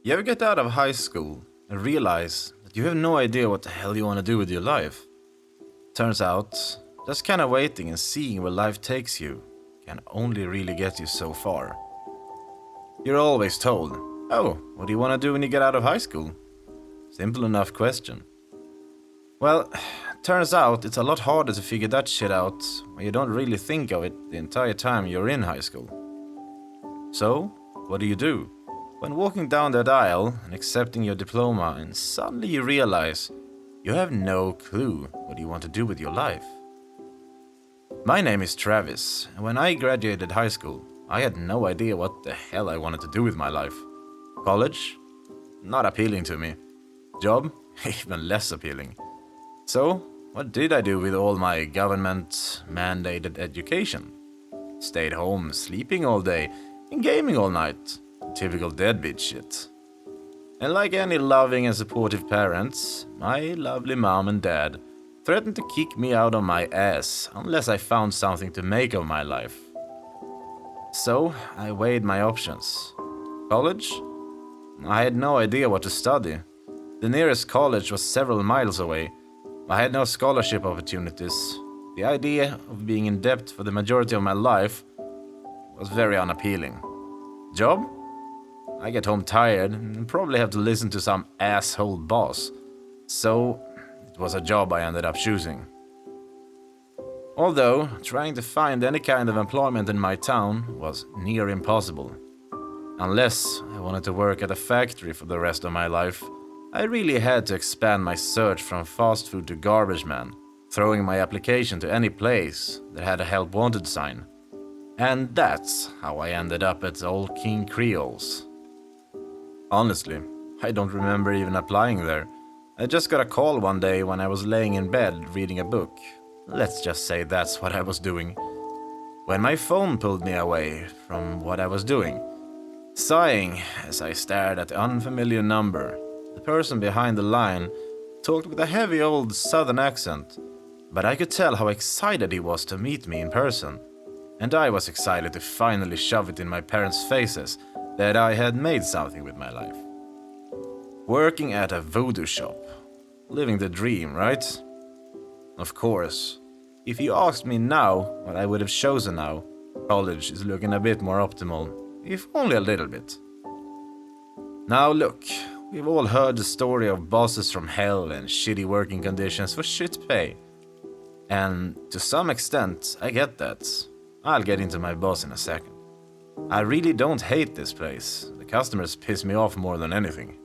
You ever get out of high school and realize that you have no idea what the hell you want to do with your life? Turns out, just kind of waiting and seeing where life takes you can only really get you so far. You're always told, "Oh, what do you want to do when you get out of high school?" Simple enough question. Well, turns out it's a lot harder to figure that shit out when you don't really think of it the entire time you're in high school. So, what do? When walking down that aisle and accepting your diploma and suddenly you realize you have no clue what you want to do with your life. My name is Travis, and when I graduated high school, I had no idea what the hell I wanted to do with my life. College? Not appealing to me. Job? Even less appealing. So, what did I do with all my government-mandated education? Stayed home, sleeping all day, and gaming all night. Typical deadbeat shit. And like any loving and supportive parents, my lovely mom and dad threatened to kick me out of my ass unless I found something to make of my life. So, I weighed my options. College? I had no idea what to study. The nearest college was several miles away. I had no scholarship opportunities. The idea of being in debt for the majority of my life was very unappealing. Job? I get home tired and probably have to listen to some asshole boss. So, it was a job I ended up choosing. Although, trying to find any kind of employment in my town was near impossible. Unless I wanted to work at a factory for the rest of my life, I really had to expand my search from fast food to garbage man, throwing my application to any place that had a help wanted sign. And that's how I ended up at Old King Creole's. Honestly, I don't remember even applying there. I just got a call one day when I was laying in bed reading a book. Let's just say that's what I was doing. When my phone pulled me away from what I was doing. Sighing as I stared at the unfamiliar number, the person behind the line talked with a heavy old southern accent, but I could tell how excited he was to meet me in person. And I was excited to finally shove it in my parents' faces that I had made something with my life. Working at a voodoo shop. Living the dream, right? Of course. If you asked me now what I would have chosen now, college is looking a bit more optimal, if only a little bit. Now look, we've all heard the story of bosses from hell and shitty working conditions for shit pay. And to some extent, I get that. I'll get into my boss in a second. I really don't hate this place. The customers piss me off more than anything.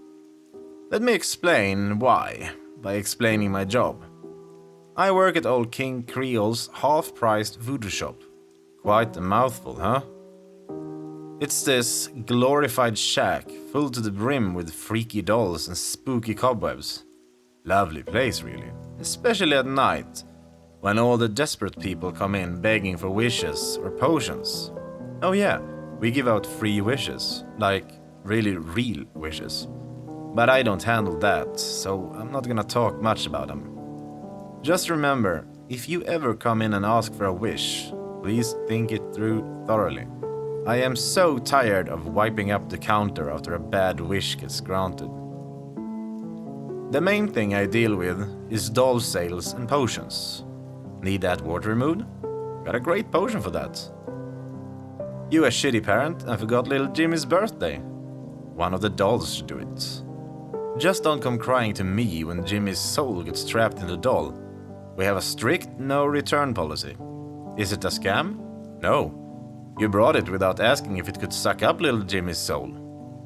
Let me explain why, by explaining my job. I work at Old King Creole's half-priced voodoo shop. Quite a mouthful, huh? It's this glorified shack full to the brim with freaky dolls and spooky cobwebs. Lovely place, really. Especially at night, when all the desperate people come in begging for wishes or potions. Oh yeah, we give out free wishes, like really real wishes. But I don't handle that, so I'm not gonna talk much about them. Just remember, if you ever come in and ask for a wish, please think it through thoroughly. I am so tired of wiping up the counter after a bad wish gets granted. The main thing I deal with is doll sales and potions. Need that water removed? Got a great potion for that. You a shitty parent and forgot little Jimmy's birthday? One of the dolls should do it. Just don't come crying to me when Jimmy's soul gets trapped in the doll. We have a strict no return policy. Is it a scam? No. You brought it without asking if it could suck up little Jimmy's soul.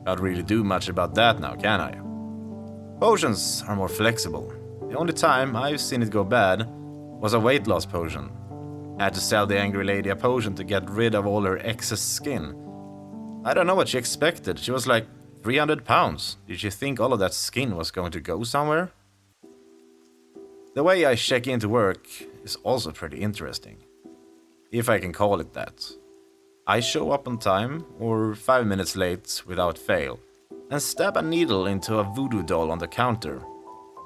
Can't really do much about that now, can I? Potions are more flexible. The only time I've seen it go bad was a weight loss potion. Had to sell the angry lady a potion to get rid of all her excess skin. I don't know what she expected. She was like 300 pounds. Did she think all of that skin was going to go somewhere? The way I check into work is also pretty interesting. If I can call it that. I show up on time, or 5 minutes late without fail, and stab a needle into a voodoo doll on the counter.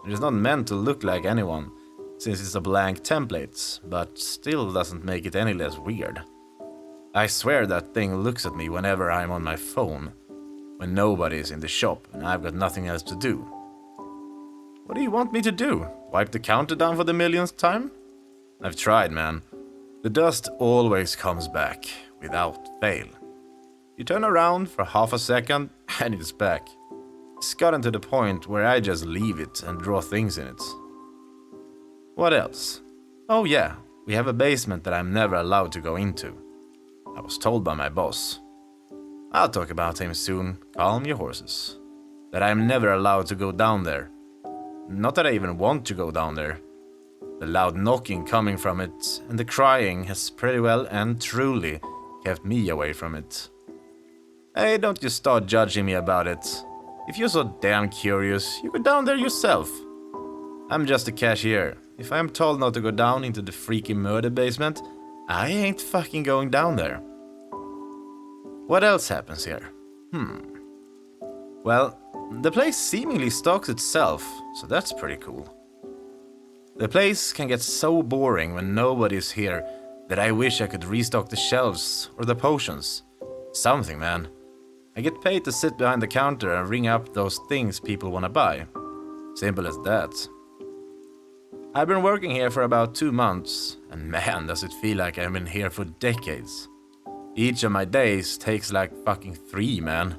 It is not meant to look like anyone, since it's a blank template, but still doesn't make it any less weird. I swear that thing looks at me whenever I'm on my phone. when nobody is in the shop and I've got nothing else to do. What do you want me to do? Wipe the counter down for the millionth time? I've tried, man. The dust always comes back, without fail. You turn around for half a second and it's back. It's gotten to the point where I just leave it and draw things in it. What else? Oh yeah, we have a basement that I'm never allowed to go into. I was told by my boss. I'll talk about him soon, calm your horses. That I'm never allowed to go down there. Not that I even want to go down there. The loud knocking coming from it and the crying has pretty well and truly kept me away from it. Hey, don't you start judging me about it. If you're so damn curious, you go down there yourself. I'm just a cashier. If I'm told not to go down into the freaky murder basement, I ain't fucking going down there. What else happens here? Well, the place seemingly stocks itself, so that's pretty cool. The place can get so boring when nobody's here that I wish I could restock the shelves or the potions. Something, man. I get paid to sit behind the counter and ring up those things people wanna buy. Simple as that. I've been working here for about 2 months, and man, does it feel like I've been here for decades. Each of my days takes like fucking 3, man.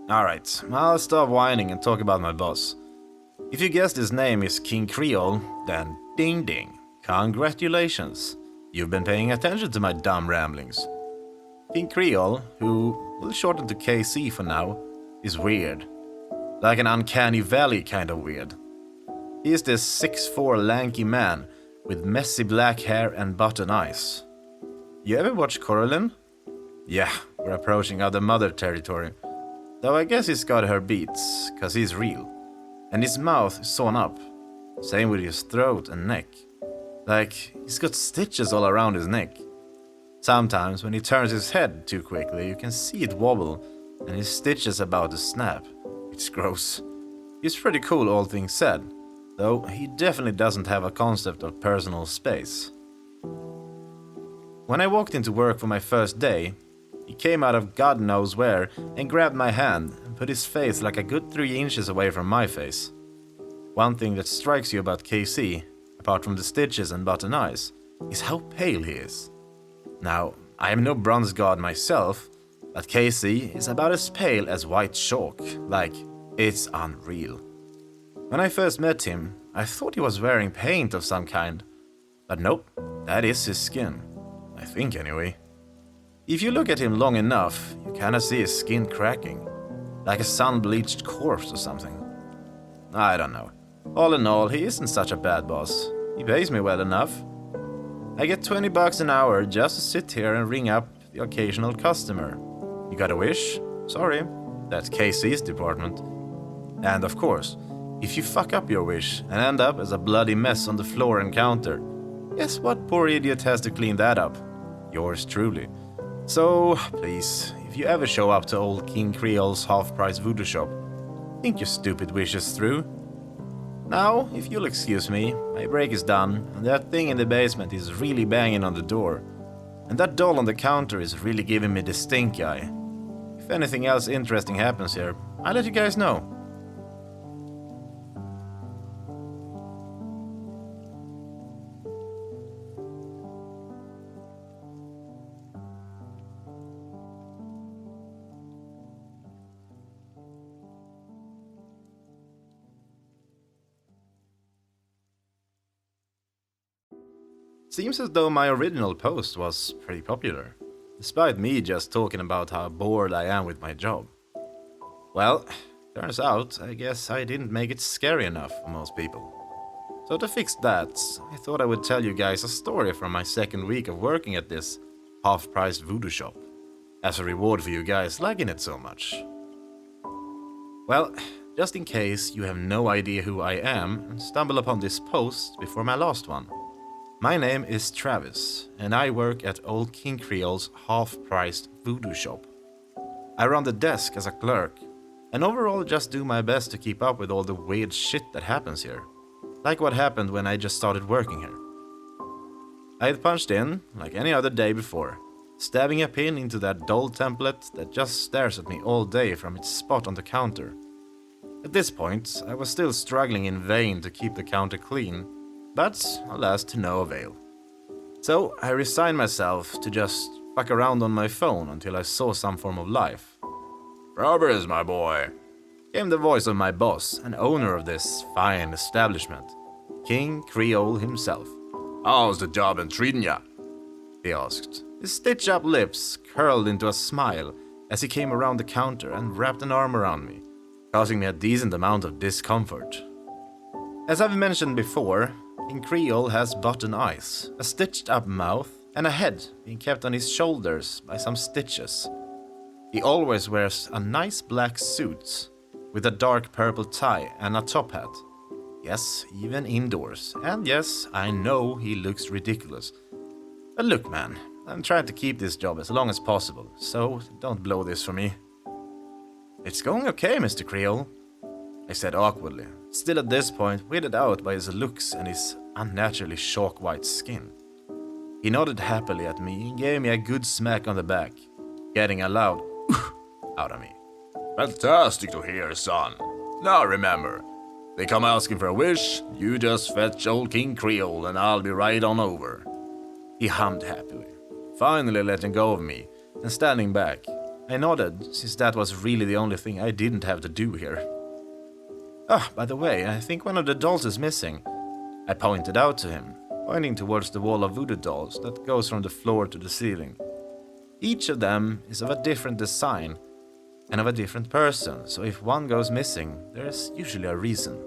Alright, I'll stop whining and talk about my boss. If you guessed his name is King Creole, then ding ding, congratulations. You've been paying attention to my dumb ramblings. King Creole, who we'll shorten to KC for now, is weird. Like an uncanny valley kind of weird. He is this 6'4" lanky man with messy black hair and button eyes. You ever watch Coraline? Yeah, we're approaching other mother territory. Though I guess he's got her beats, cause he's real. And his mouth is sewn up. Same with his throat and neck. Like, he's got stitches all around his neck. Sometimes when he turns his head too quickly, you can see it wobble, and his stitches about to snap. It's gross. He's pretty cool, all things said. Though he definitely doesn't have a concept of personal space. When I walked into work for my first day, he came out of God knows where and grabbed my hand and put his face like a good 3 inches away from my face. One thing that strikes you about KC, apart from the stitches and button eyes, is how pale he is. Now, I am no bronze god myself, but KC is about as pale as white chalk, like, it's unreal. When I first met him, I thought he was wearing paint of some kind. But nope, that is his skin. I think anyway. If you look at him long enough, you kinda see his skin cracking. Like a sun-bleached corpse or something. I don't know. All in all, he isn't such a bad boss. He pays me well enough. I get $20 an hour just to sit here and ring up the occasional customer. You got a wish? Sorry, that's KC's department. And of course, if you fuck up your wish and end up as a bloody mess on the floor and counter, guess what poor idiot has to clean that up? Yours truly. So, please, if you ever show up to old King Creole's half-price voodoo shop, think your stupid wishes through. Now, if you'll excuse me, my break is done, and that thing in the basement is really banging on the door. And that doll on the counter is really giving me the stink eye. If anything else interesting happens here, I'll let you guys know. Seems as though my original post was pretty popular, despite me just talking about how bored I am with my job. Well, turns out, I guess I didn't make it scary enough for most people. So to fix that, I thought I would tell you guys a story from my second week of working at this half-priced voodoo shop, as a reward for you guys liking it so much. Well, just in case you have no idea who I am and stumble upon this post before my last one. My name is Travis, and I work at Old King Creole's half-priced voodoo shop. I run the desk as a clerk, and overall just do my best to keep up with all the weird shit that happens here. Like what happened when I just started working here. I had punched in, like any other day before, stabbing a pin into that doll template that just stares at me all day from its spot on the counter. At this point, I was still struggling in vain to keep the counter clean, but alas to no avail. So I resigned myself to just fuck around on my phone until I saw some form of life. "Progress, my boy," came the voice of my boss and owner of this fine establishment, King Creole himself. "How's the job been treating ya?" he asked. His stitch-up lips curled into a smile as he came around the counter and wrapped an arm around me, causing me a decent amount of discomfort. As I've mentioned before, King Creole has button eyes, a stitched-up mouth, and a head being kept on his shoulders by some stitches. He always wears a nice black suit with a dark purple tie and a top hat. Yes, even indoors. And yes, I know he looks ridiculous. But look, man, I'm trying to keep this job as long as possible, so don't blow this for me. "It's going okay, Mr. Creole," I said awkwardly, still at this point weirded out by his looks and his unnaturally chalk-white skin. He nodded happily at me and gave me a good smack on the back, getting a loud out of me. "Fantastic to hear, son. Now remember, they come asking for a wish, you just fetch old King Creole and I'll be right on over." He hummed happily, finally letting go of me and standing back. I nodded, since that was really the only thing I didn't have to do here. "Ah, by the way, I think one of the dolls is missing," I pointed out to him, pointing towards the wall of voodoo dolls that goes from the floor to the ceiling. Each of them is of a different design and of a different person, so if one goes missing, there's usually a reason.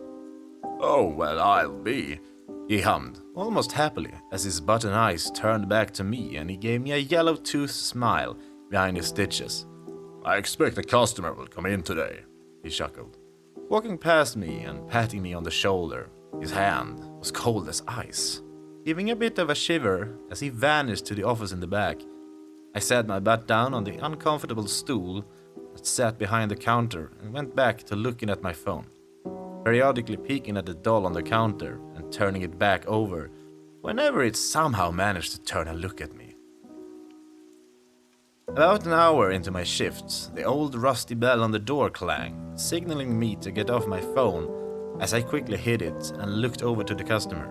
"Oh, well, I'll be," he hummed, almost happily, as his button eyes turned back to me and he gave me a yellow-toothed smile behind his stitches. "I expect a customer will come in today," he chuckled, walking past me and patting me on the shoulder. His hand was cold as ice, giving a bit of a shiver as he vanished to the office in the back. I sat my butt down on the uncomfortable stool that sat behind the counter and went back to looking at my phone, periodically peeking at the doll on the counter and turning it back over whenever it somehow managed to turn and look at me. About an hour into my shift, the old rusty bell on the door clanged, signaling me to get off my phone as I quickly hid it and looked over to the customer.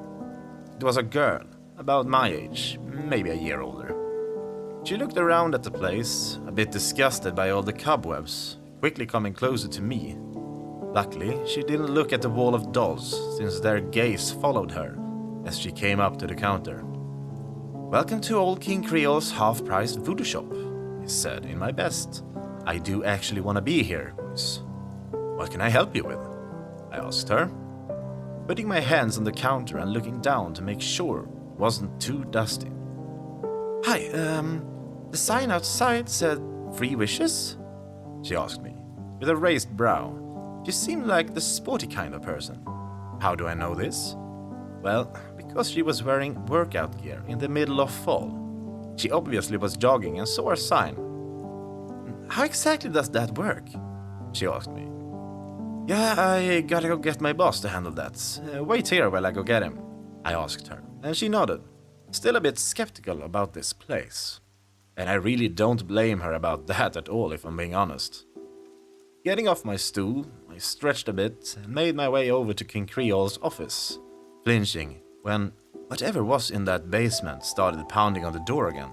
It was a girl, about my age, maybe a year older. She looked around at the place, a bit disgusted by all the cobwebs, quickly coming closer to me. Luckily, she didn't look at the wall of dolls, since their gaze followed her as she came up to the counter. "Welcome to old King Creole's half-price voodoo shop," I said in my best. "I do actually want to be here, miss. What can I help you with?" I asked her, putting my hands on the counter and looking down to make sure it wasn't too dusty. "Hi, the sign outside said 3 wishes?" she asked me, with a raised brow. She seemed like the sporty kind of person. How do I know this? Well, because she was wearing workout gear in the middle of fall. She obviously was jogging and saw our sign. "How exactly does that work?" she asked me. "Yeah, I gotta go get my boss to handle that. Wait here while I go get him," I asked her, and she nodded, still a bit skeptical about this place. And I really don't blame her about that at all, if I'm being honest. Getting off my stool, I stretched a bit and made my way over to King Creole's office, flinching when whatever was in that basement started pounding on the door again.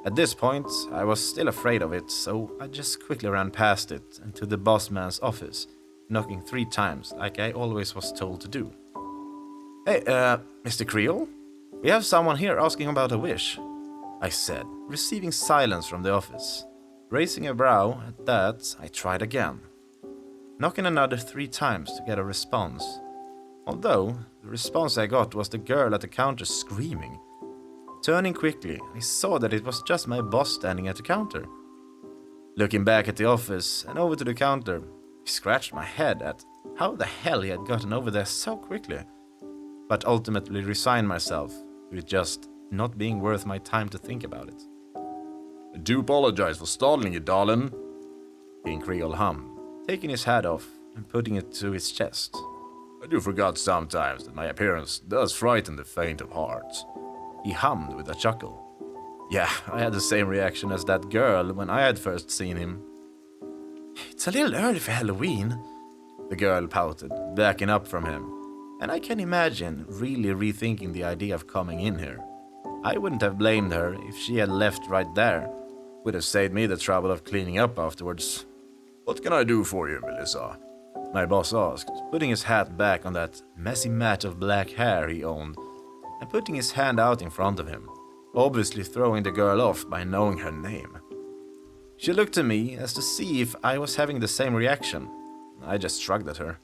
At this point, I was still afraid of it, so I just quickly ran past it and to the boss man's office, knocking 3 times like I always was told to do. "Hey, Mr. Creole? We have someone here asking about a wish," I said, receiving silence from the office. Raising a brow at that, I tried again, knocking another 3 times to get a response. Although, the response I got was the girl at the counter screaming. Turning quickly, I saw that it was just my boss standing at the counter. Looking back at the office and over to the counter, I scratched my head at how the hell he had gotten over there so quickly, but ultimately resigned myself to it just not being worth my time to think about it. "I do apologize for startling you, darling," King Creole hummed, taking his hat off and putting it to his chest. "I do forget sometimes that my appearance does frighten the faint of heart," he hummed with a chuckle. Yeah, I had the same reaction as that girl when I had first seen him. It's a little early for Halloween, the girl pouted, backing up from him. And I can imagine really rethinking the idea of coming in here. I wouldn't have blamed her if she had left right there. Would have saved me the trouble of cleaning up afterwards. What can I do for you, Melissa? My boss asked, putting his hat back on that messy mat of black hair he owned, and putting his hand out in front of him, obviously throwing the girl off by knowing her name. She looked at me as to see if I was having the same reaction. I just shrugged at her.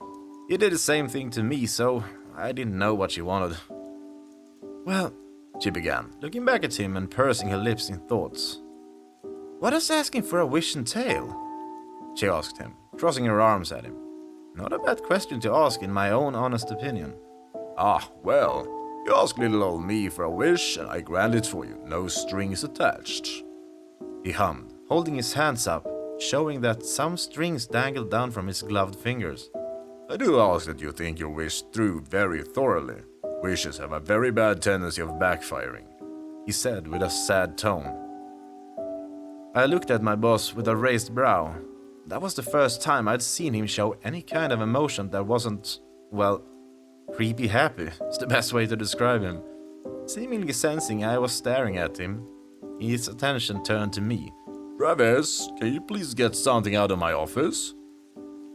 He did the same thing to me, so I didn't know what she wanted. Well, she began, looking back at him and pursing her lips in thoughts. What does asking for a wish entail? She asked him, crossing her arms at him. Not a bad question to ask in my own honest opinion. Ah, well, you ask little old me for a wish and I grant it for you, no strings attached. He hummed, holding his hands up, showing that some strings dangled down from his gloved fingers. I do ask that you think your wish through very thoroughly. Wishes have a very bad tendency of backfiring, he said with a sad tone. I looked at my boss with a raised brow. That was the first time I'd seen him show any kind of emotion that wasn't, well, creepy happy is the best way to describe him. Seemingly sensing I was staring at him, his attention turned to me. Travis, can you please get something out of my office?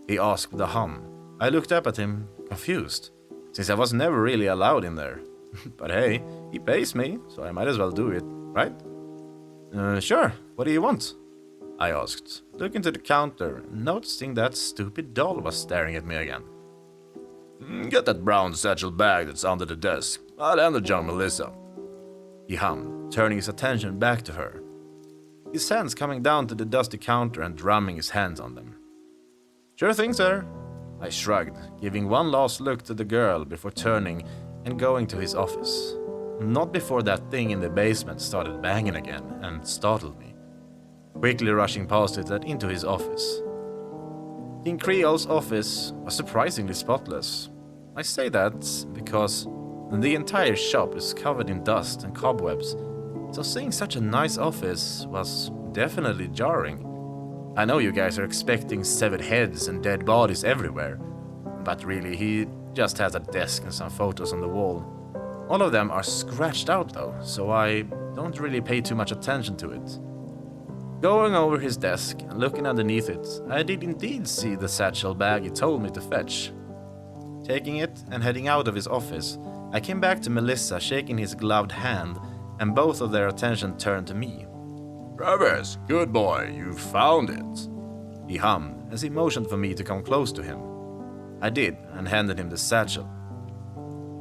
He asked with a hum. I looked up at him, confused, since I was never really allowed in there. But hey, he pays me, so I might as well do it, right? Sure, what do you want? I asked, looking to the counter, noticing that stupid doll was staring at me again. Get that brown satchel bag that's under the desk. I'll hand it to Melissa. He hummed, turning his attention back to her. His hands coming down to the dusty counter and drumming his hands on them. Sure thing, sir. I shrugged, giving one last look to the girl before turning and going to his office. Not before that thing in the basement started banging again and startled me. Quickly rushing past it and into his office. King Creole's office was surprisingly spotless. I say that because the entire shop is covered in dust and cobwebs, so seeing such a nice office was definitely jarring. I know you guys are expecting severed heads and dead bodies everywhere, but really he just has a desk and some photos on the wall. All of them are scratched out though, so I don't really pay too much attention to it. Going over his desk and looking underneath it, I did indeed see the satchel bag he told me to fetch. Taking it and heading out of his office, I came back to Melissa shaking his gloved hand, and both of their attention turned to me. Travis, good boy, you found it, he hummed as he motioned for me to come close to him. I did and handed him the satchel.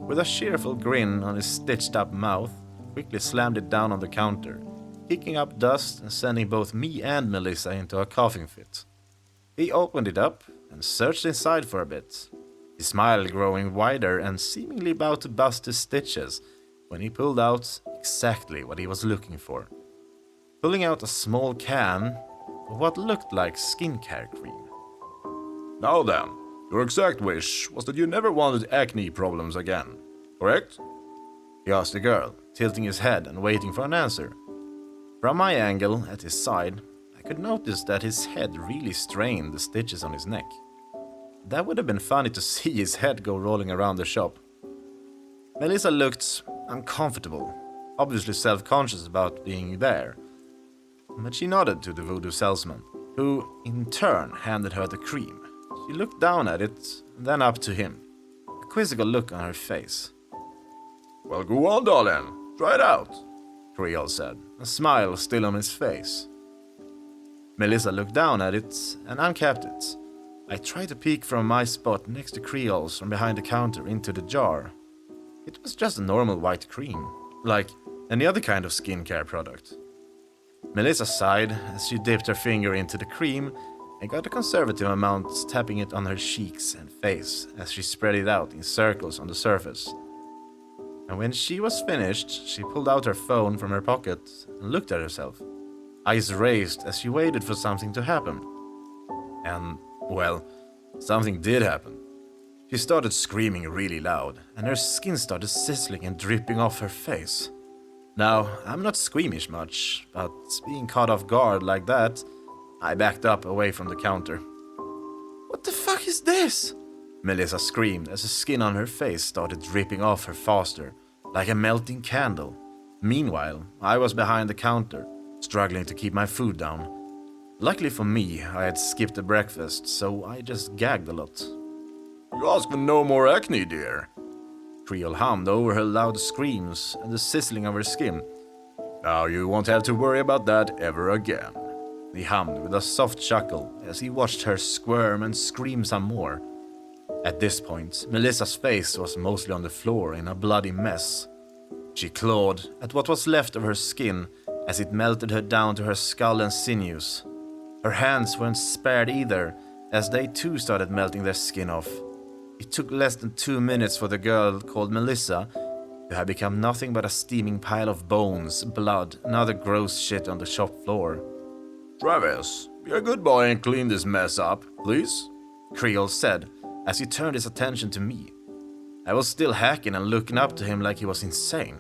With a cheerful grin on his stitched-up mouth, quickly slammed it down on the counter, kicking up dust and sending both me and Melissa into a coughing fit. He opened it up and searched inside for a bit, his smile growing wider and seemingly about to bust his stitches when he pulled out exactly what he was looking for. Pulling out a small can of what looked like skincare cream. Now then, your exact wish was that you never wanted acne problems again, correct? He asked the girl, tilting his head and waiting for an answer. From my angle at his side, I could notice that his head really strained the stitches on his neck. That would have been funny to see his head go rolling around the shop. Melissa looked uncomfortable, obviously self-conscious about being there. But she nodded to the voodoo salesman, who in turn handed her the cream. She looked down at it, then up to him, a quizzical look on her face. Well, go on, darling, try it out, Creole said, a smile still on his face. Melissa looked down at it and uncapped it. I tried to peek from my spot next to Creole's from behind the counter into the jar. It was just a normal white cream, like any other kind of skincare product. Melissa sighed as she dipped her finger into the cream and got a conservative amount, tapping it on her cheeks and face as she spread it out in circles on the surface. And when she was finished, she pulled out her phone from her pocket and looked at herself, eyes raised as she waited for something to happen. And, well, something did happen. She started screaming really loud, and her skin started sizzling and dripping off her face. Now, I'm not squeamish much, but being caught off guard like that, I backed up away from the counter. "What the fuck is this?" Melissa screamed as the skin on her face started dripping off her faster, like a melting candle. Meanwhile, I was behind the counter, struggling to keep my food down. Luckily for me, I had skipped the breakfast, so I just gagged a lot. "You ask for no more acne, dear," Creole hummed over her loud screams and the sizzling of her skin. "Now you won't have to worry about that ever again," he hummed with a soft chuckle as he watched her squirm and scream some more. At this point, Melissa's face was mostly on the floor in a bloody mess. She clawed at what was left of her skin as it melted her down to her skull and sinews. Her hands weren't spared either, as they too started melting their skin off. It took less than 2 minutes for the girl called Melissa to have become nothing but a steaming pile of bones, blood, and other gross shit on the shop floor. "Travis, be a good boy and clean this mess up, please," Creole said as he turned his attention to me. I was still hacking and looking up to him like he was insane.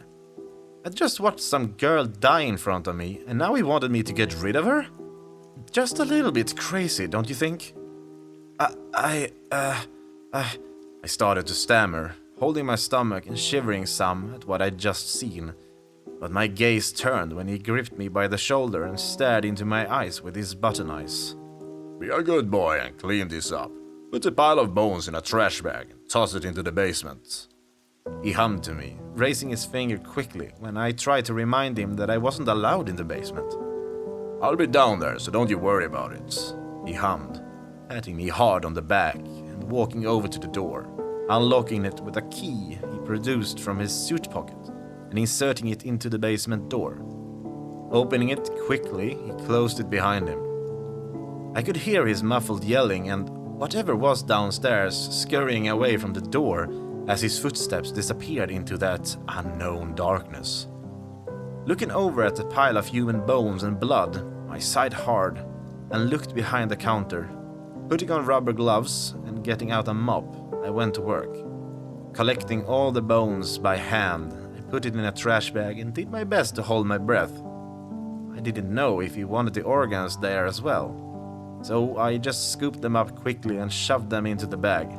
I'd just watched some girl die in front of me, and now he wanted me to get rid of her? Just a little bit crazy, don't you think? I started to stammer, holding my stomach and shivering some at what I'd just seen. But my gaze turned when he gripped me by the shoulder and stared into my eyes with his button eyes. "Be a good boy and clean this up. Put a pile of bones in a trash bag and toss it into the basement," he hummed to me, raising his finger quickly when I tried to remind him that I wasn't allowed in the basement. "I'll be down there, so don't you worry about it," he hummed, patting me hard on the back and walking over to the door, unlocking it with a key he produced from his suit pocket and inserting it into the basement door. Opening it quickly, he closed it behind him. I could hear his muffled yelling and whatever was downstairs scurrying away from the door as his footsteps disappeared into that unknown darkness. Looking over at the pile of human bones and blood, I sighed hard and looked behind the counter. Putting on rubber gloves and getting out a mop, I went to work. Collecting all the bones by hand, I put it in a trash bag and did my best to hold my breath. I didn't know if he wanted the organs there as well, so I just scooped them up quickly and shoved them into the bag,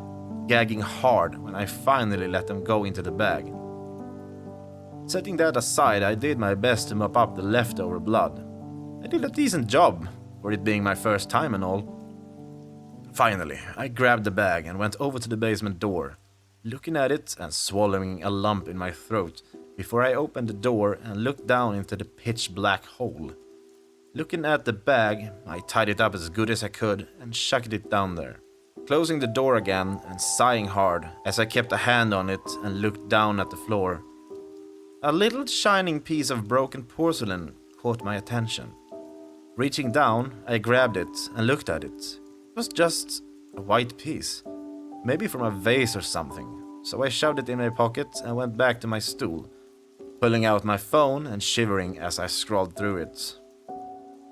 gagging hard when I finally let them go into the bag. Setting that aside, I did my best to mop up the leftover blood. I did a decent job, for it being my first time and all. Finally, I grabbed the bag and went over to the basement door, looking at it and swallowing a lump in my throat before I opened the door and looked down into the pitch black hole. Looking at the bag, I tied it up as good as I could and shucked it down there, closing the door again and sighing hard as I kept a hand on it and looked down at the floor. A little shining piece of broken porcelain caught my attention. Reaching down, I grabbed it and looked at it. It was just a white piece, maybe from a vase or something, so I shoved it in my pocket and went back to my stool, pulling out my phone and shivering as I scrolled through it.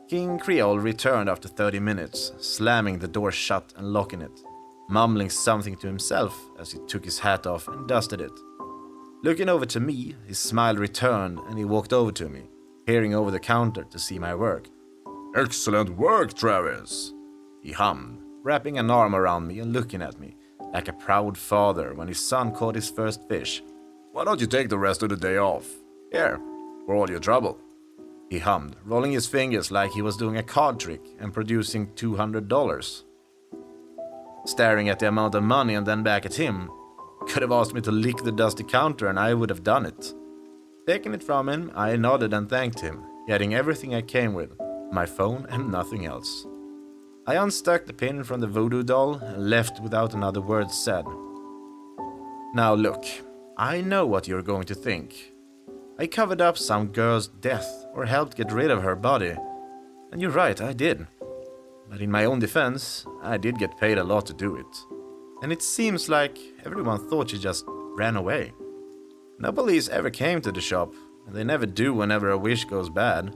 King Creole returned after 30 minutes, slamming the door shut and locking it, mumbling something to himself as he took his hat off and dusted it. Looking over to me, his smile returned and he walked over to me, peering over the counter to see my work. "Excellent work, Travis," he hummed, wrapping an arm around me and looking at me, like a proud father when his son caught his first fish. "Why don't you take the rest of the day off? Here, for all your trouble," he hummed, rolling his fingers like he was doing a card trick and producing $200. Staring at the amount of money and then back at him, could have asked me to lick the dusty counter and I would have done it. Taking it from him, I nodded and thanked him, getting everything I came with, my phone and nothing else. I unstuck the pin from the voodoo doll and left without another word said. Now look, I know what you're going to think. I covered up some girl's death or helped get rid of her body. And you're right, I did. But in my own defense, I did get paid a lot to do it. And it seems like everyone thought she just ran away. No police ever came to the shop, and they never do whenever a wish goes bad.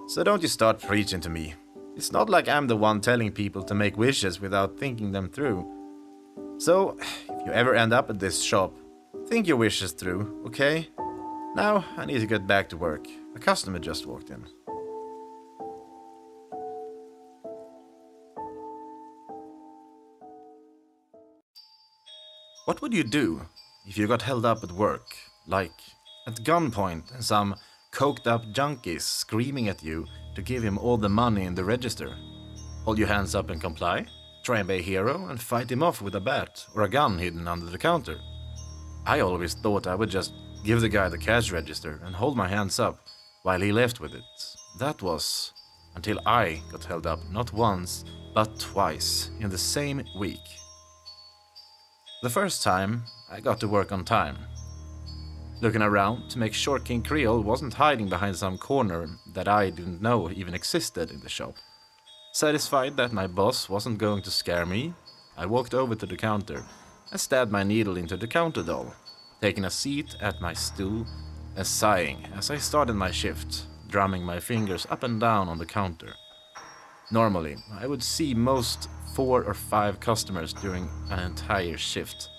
So don't you start preaching to me. It's not like I'm the one telling people to make wishes without thinking them through. So, if you ever end up at this shop, think your wishes through, okay? Now I need to get back to work. A customer just walked in. What would you do if you got held up at work, like at gunpoint and some coked up junkies screaming at you to give him all the money in the register? Hold your hands up and comply? Try and be a hero and fight him off with a bat or a gun hidden under the counter? I always thought I would just give the guy the cash register and hold my hands up while he left with it. That was until I got held up not once but twice in the same week. The first time, I got to work on time. Looking around to make sure King Creole wasn't hiding behind some corner that I didn't know even existed in the shop. Satisfied that my boss wasn't going to scare me, I walked over to the counter and stabbed my needle into the counter doll, taking a seat at my stool and sighing as I started my shift, drumming my fingers up and down on the counter. Normally, I would see most 4 or 5 customers during an entire shift.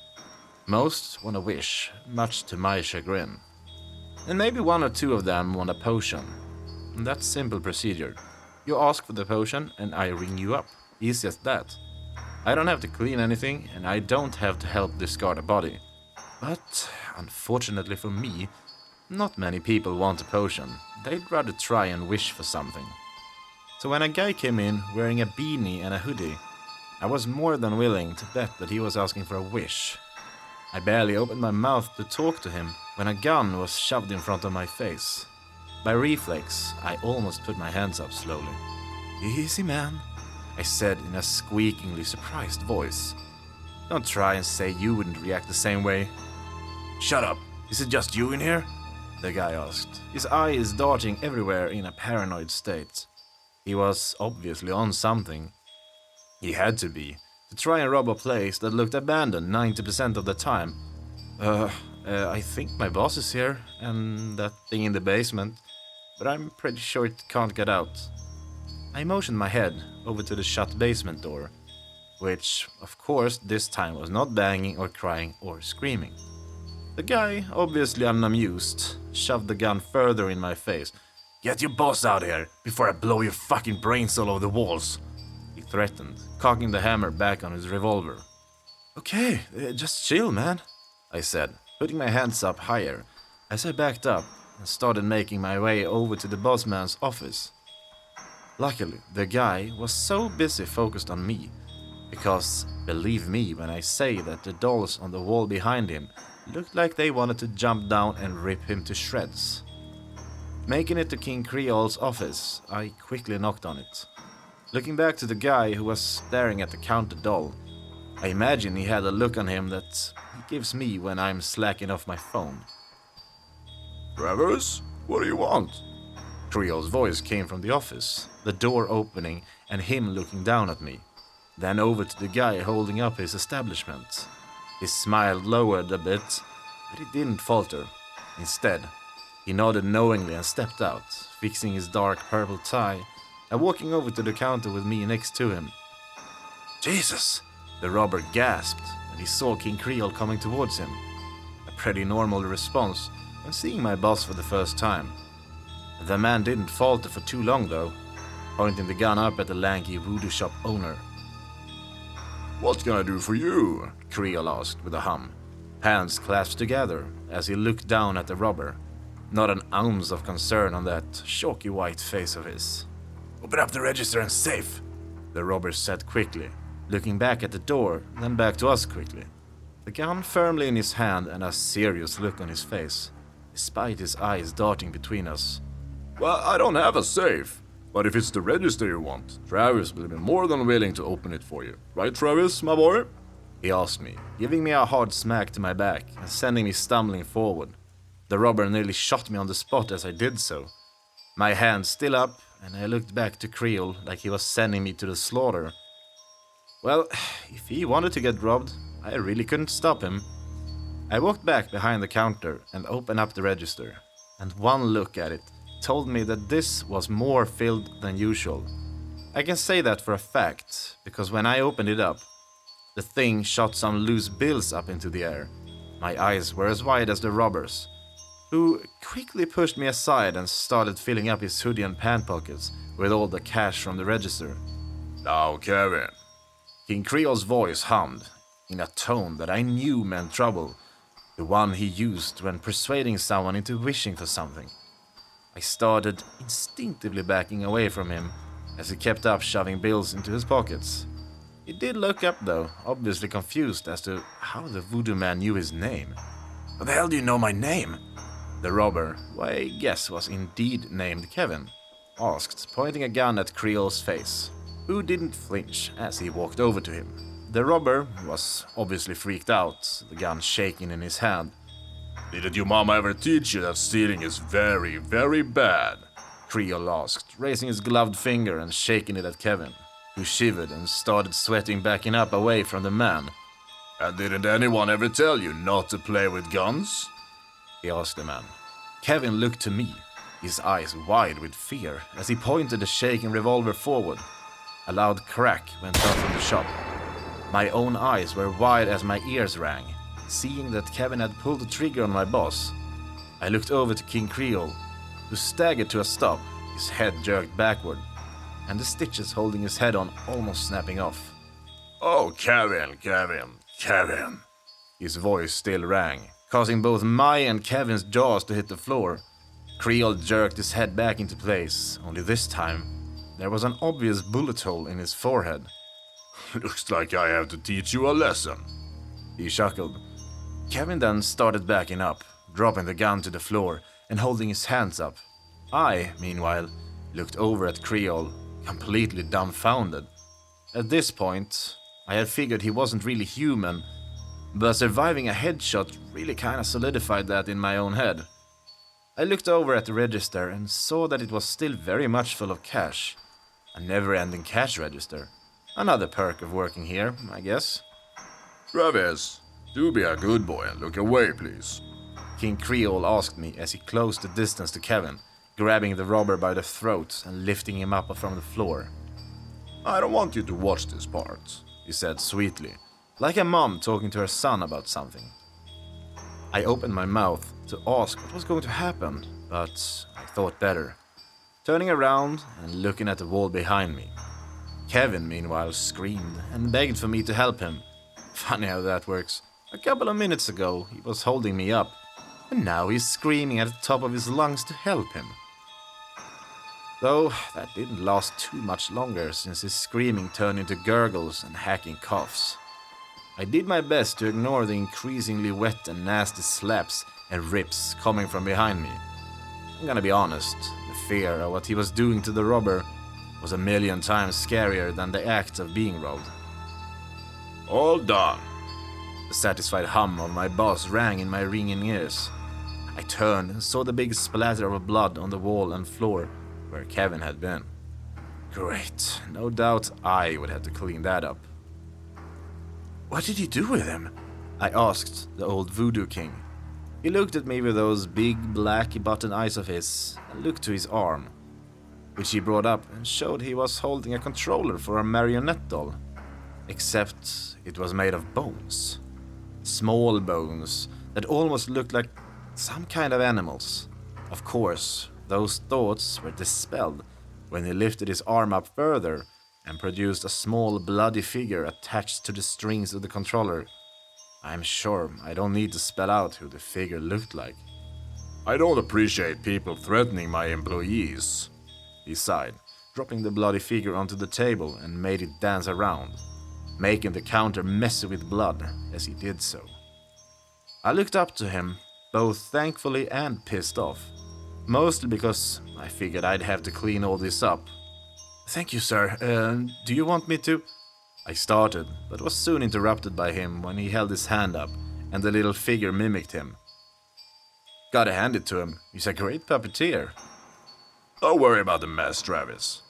Most want a wish, much to my chagrin. And maybe 1 or 2 of them want a potion. And that's simple procedure. You ask for the potion and I ring you up. Easy as that. I don't have to clean anything and I don't have to help discard a body. But, unfortunately for me, not many people want a potion. They'd rather try and wish for something. So when a guy came in wearing a beanie and a hoodie, I was more than willing to bet that he was asking for a wish. I barely opened my mouth to talk to him when a gun was shoved in front of my face. By reflex, I almost put my hands up slowly. "Easy, man," I said in a squeakingly surprised voice. "Don't try and say you wouldn't react the same way." "Shut up! Is it just you in here?" the guy asked, his eyes darting everywhere in a paranoid state. He was obviously on something. He had to be, to try and rob a place that looked abandoned 90% of the time. I think my boss is here, and that thing in the basement, but I'm pretty sure it can't get out." I motioned my head over to the shut basement door, which, of course, this time was not banging or crying or screaming. The guy, obviously unamused, shoved the gun further in my face. "Get your boss out here before I blow your fucking brains all over the walls," he threatened, cocking the hammer back on his revolver. "Okay, just chill, man," I said, putting my hands up higher as I backed up and started making my way over to the boss man's office. Luckily, the guy was so busy focused on me, because believe me when I say that the dolls on the wall behind him looked like they wanted to jump down and rip him to shreds. Making it to King Creole's office, I quickly knocked on it. Looking back to the guy who was staring at the counter doll, I imagine he had a look on him that he gives me when I'm slacking off my phone. "Travis, what do you want?" Creole's voice came from the office, the door opening and him looking down at me, then over to the guy holding up his establishment. His smile lowered a bit, but he didn't falter. Instead, he nodded knowingly and stepped out, fixing his dark purple tie and walking over to the counter with me next to him. "Jesus!" the robber gasped when he saw King Creole coming towards him. A pretty normal response when seeing my boss for the first time. The man didn't falter for too long though, pointing the gun up at the lanky voodoo shop owner. "What can I do for you?" Creole asked with a hum, hands clasped together as he looked down at the robber. Not an ounce of concern on that chalky white face of his. "Open up the register and safe," the robber said quickly, looking back at the door, then back to us quickly. The gun firmly in his hand and a serious look on his face, despite his eyes darting between us. "Well, I don't have a safe, but if it's the register you want, Travis will be more than willing to open it for you. Right, Travis, my boy?" he asked me, giving me a hard smack to my back and sending me stumbling forward. The robber nearly shot me on the spot as I did so. My hand still up, and I looked back to Creole like he was sending me to the slaughter. Well, if he wanted to get robbed, I really couldn't stop him. I walked back behind the counter and opened up the register, and one look at it told me that this was more filled than usual. I can say that for a fact, because when I opened it up, the thing shot some loose bills up into the air. My eyes were as wide as the robber's, who quickly pushed me aside and started filling up his hoodie and pant pockets with all the cash from the register. Now, Kevin. King Creole's voice hummed, in a tone that I knew meant trouble, the one he used when persuading someone into wishing for something. I started instinctively backing away from him as he kept up shoving bills into his pockets. He did look up though, obviously confused as to how the voodoo man knew his name. "How the hell do you know my name?" The robber, who I guess was indeed named Kevin, asked, pointing a gun at Creole's face, who didn't flinch as he walked over to him. The robber was obviously freaked out, the gun shaking in his hand. Didn't your mama ever teach you that stealing is very, very bad? Creole asked, raising his gloved finger and shaking it at Kevin, who shivered and started sweating, backing up away from the man. And didn't anyone ever tell you not to play with guns? He asked the man. Kevin looked to me, his eyes wide with fear, as he pointed the shaking revolver forward. A loud crack went out from the shop. My own eyes were wide as my ears rang, seeing that Kevin had pulled the trigger on my boss. I looked over to King Creole, who staggered to a stop, his head jerked backward, and the stitches holding his head on almost snapping off. Oh, Kevin. His voice still rang, causing both my and Kevin's jaws to hit the floor. Creole jerked his head back into place, only this time there was an obvious bullet hole in his forehead. Looks like I have to teach you a lesson. He chuckled. Kevin then started backing up, dropping the gun to the floor and holding his hands up. I, meanwhile, looked over at Creole, completely dumbfounded. At this point, I had figured he wasn't really human, but surviving a headshot really kinda solidified that in my own head. I looked over at the register and saw that it was still very much full of cash. A never-ending cash register. Another perk of working here, I guess. Travis, do be a good boy and look away, please. King Creole asked me as he closed the distance to Kevin, grabbing the robber by the throat and lifting him up from the floor. I don't want you to watch this part, he said sweetly, like a mom talking to her son about something. I opened my mouth to ask what was going to happen, but I thought better, turning around and looking at the wall behind me. Kevin, meanwhile, screamed and begged for me to help him. Funny how that works. A couple of minutes ago, he was holding me up, and now he's screaming at the top of his lungs to help him. Though that didn't last too much longer, since his screaming turned into gurgles and hacking coughs. I did my best to ignore the increasingly wet and nasty slaps and rips coming from behind me. I'm gonna be honest, the fear of what he was doing to the robber was a million times scarier than the act of being robbed. All done. The satisfied hum of my boss rang in my ringing ears. I turned and saw the big splatter of blood on the wall and floor where Kevin had been. Great, no doubt I would have to clean that up. What did you do with him? I asked the old voodoo king. He looked at me with those big black button eyes of his and looked to his arm, which he brought up and showed he was holding a controller for a marionette doll. Except it was made of bones. Small bones that almost looked like some kind of animals. Of course, those thoughts were dispelled when he lifted his arm up further and produced a small bloody figure attached to the strings of the controller. I'm sure I don't need to spell out who the figure looked like. I don't appreciate people threatening my employees, he sighed, dropping the bloody figure onto the table and made it dance around, making the counter messy with blood as he did so. I looked up to him, both thankfully and pissed off, mostly because I figured I'd have to clean all this up. Thank you, sir. Do you want me to? I started, but was soon interrupted by him when he held his hand up and the little figure mimicked him. Gotta hand it to him, he's a great puppeteer. Don't worry about the mess, Travis.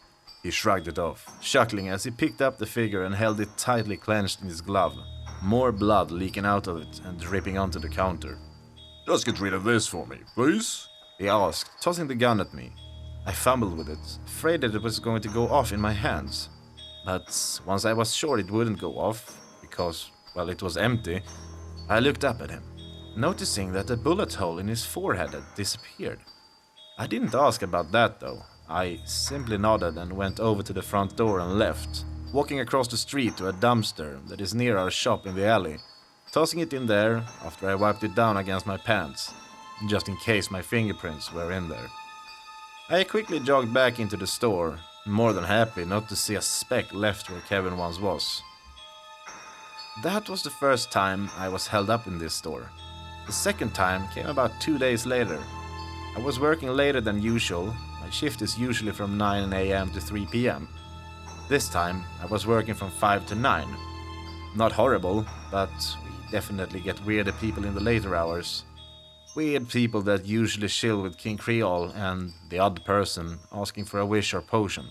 He shrugged it off, chuckling as he picked up the figure and held it tightly clenched in his glove, more blood leaking out of it and dripping onto the counter. Just get rid of this for me, please? He asked, tossing the gun at me. I fumbled with it, afraid that it was going to go off in my hands. But once I was sure it wouldn't go off, because, well, it was empty, I looked up at him. noticing that the bullet hole in his forehead had disappeared. I didn't ask about that though. I simply nodded and went over to the front door and left, walking across the street to a dumpster that is near our shop in the alley, tossing it in there after I wiped it down against my pants, just in case my fingerprints were in there. I quickly jogged back into the store, more than happy not to see a speck left where Kevin once was. That was the first time I was held up in this store. The second time came about 2 days later. I was working later than usual. My shift is usually from 9 a.m. to 3 p.m. This time I was working from 5 to 9. Not horrible, but we definitely get weirder people in the later hours. Weird people that usually chill with King Creole and the odd person asking for a wish or potion.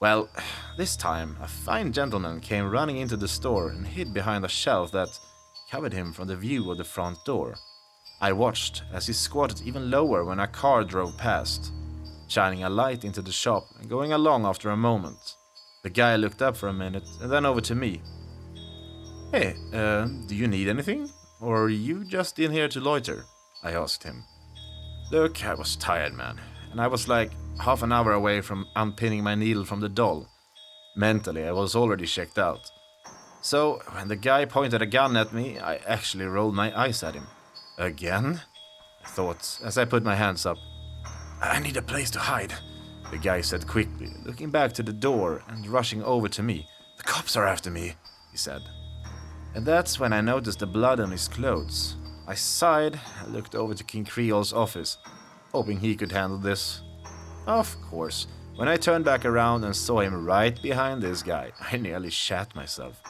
Well, this time a fine gentleman came running into the store and hid behind a shelf that covered him from the view of the front door. I watched as he squatted even lower when a car drove past, shining a light into the shop and going along after a moment. The guy looked up for a minute and then over to me. "Hey, do you need anything? Or are you just in here to loiter?" I asked him. Look, I was tired, man, and I was like half an hour away from unpinning my needle from the doll. Mentally, I was already checked out. So, when the guy pointed a gun at me, I actually rolled my eyes at him. "Again?" I thought as I put my hands up. "I need a place to hide," the guy said quickly, looking back to the door and rushing over to me. "The cops are after me," he said. And that's when I noticed the blood on his clothes. I sighed and looked over to King Creole's office, hoping he could handle this. Of course, when I turned back around and saw him right behind this guy, I nearly shat myself.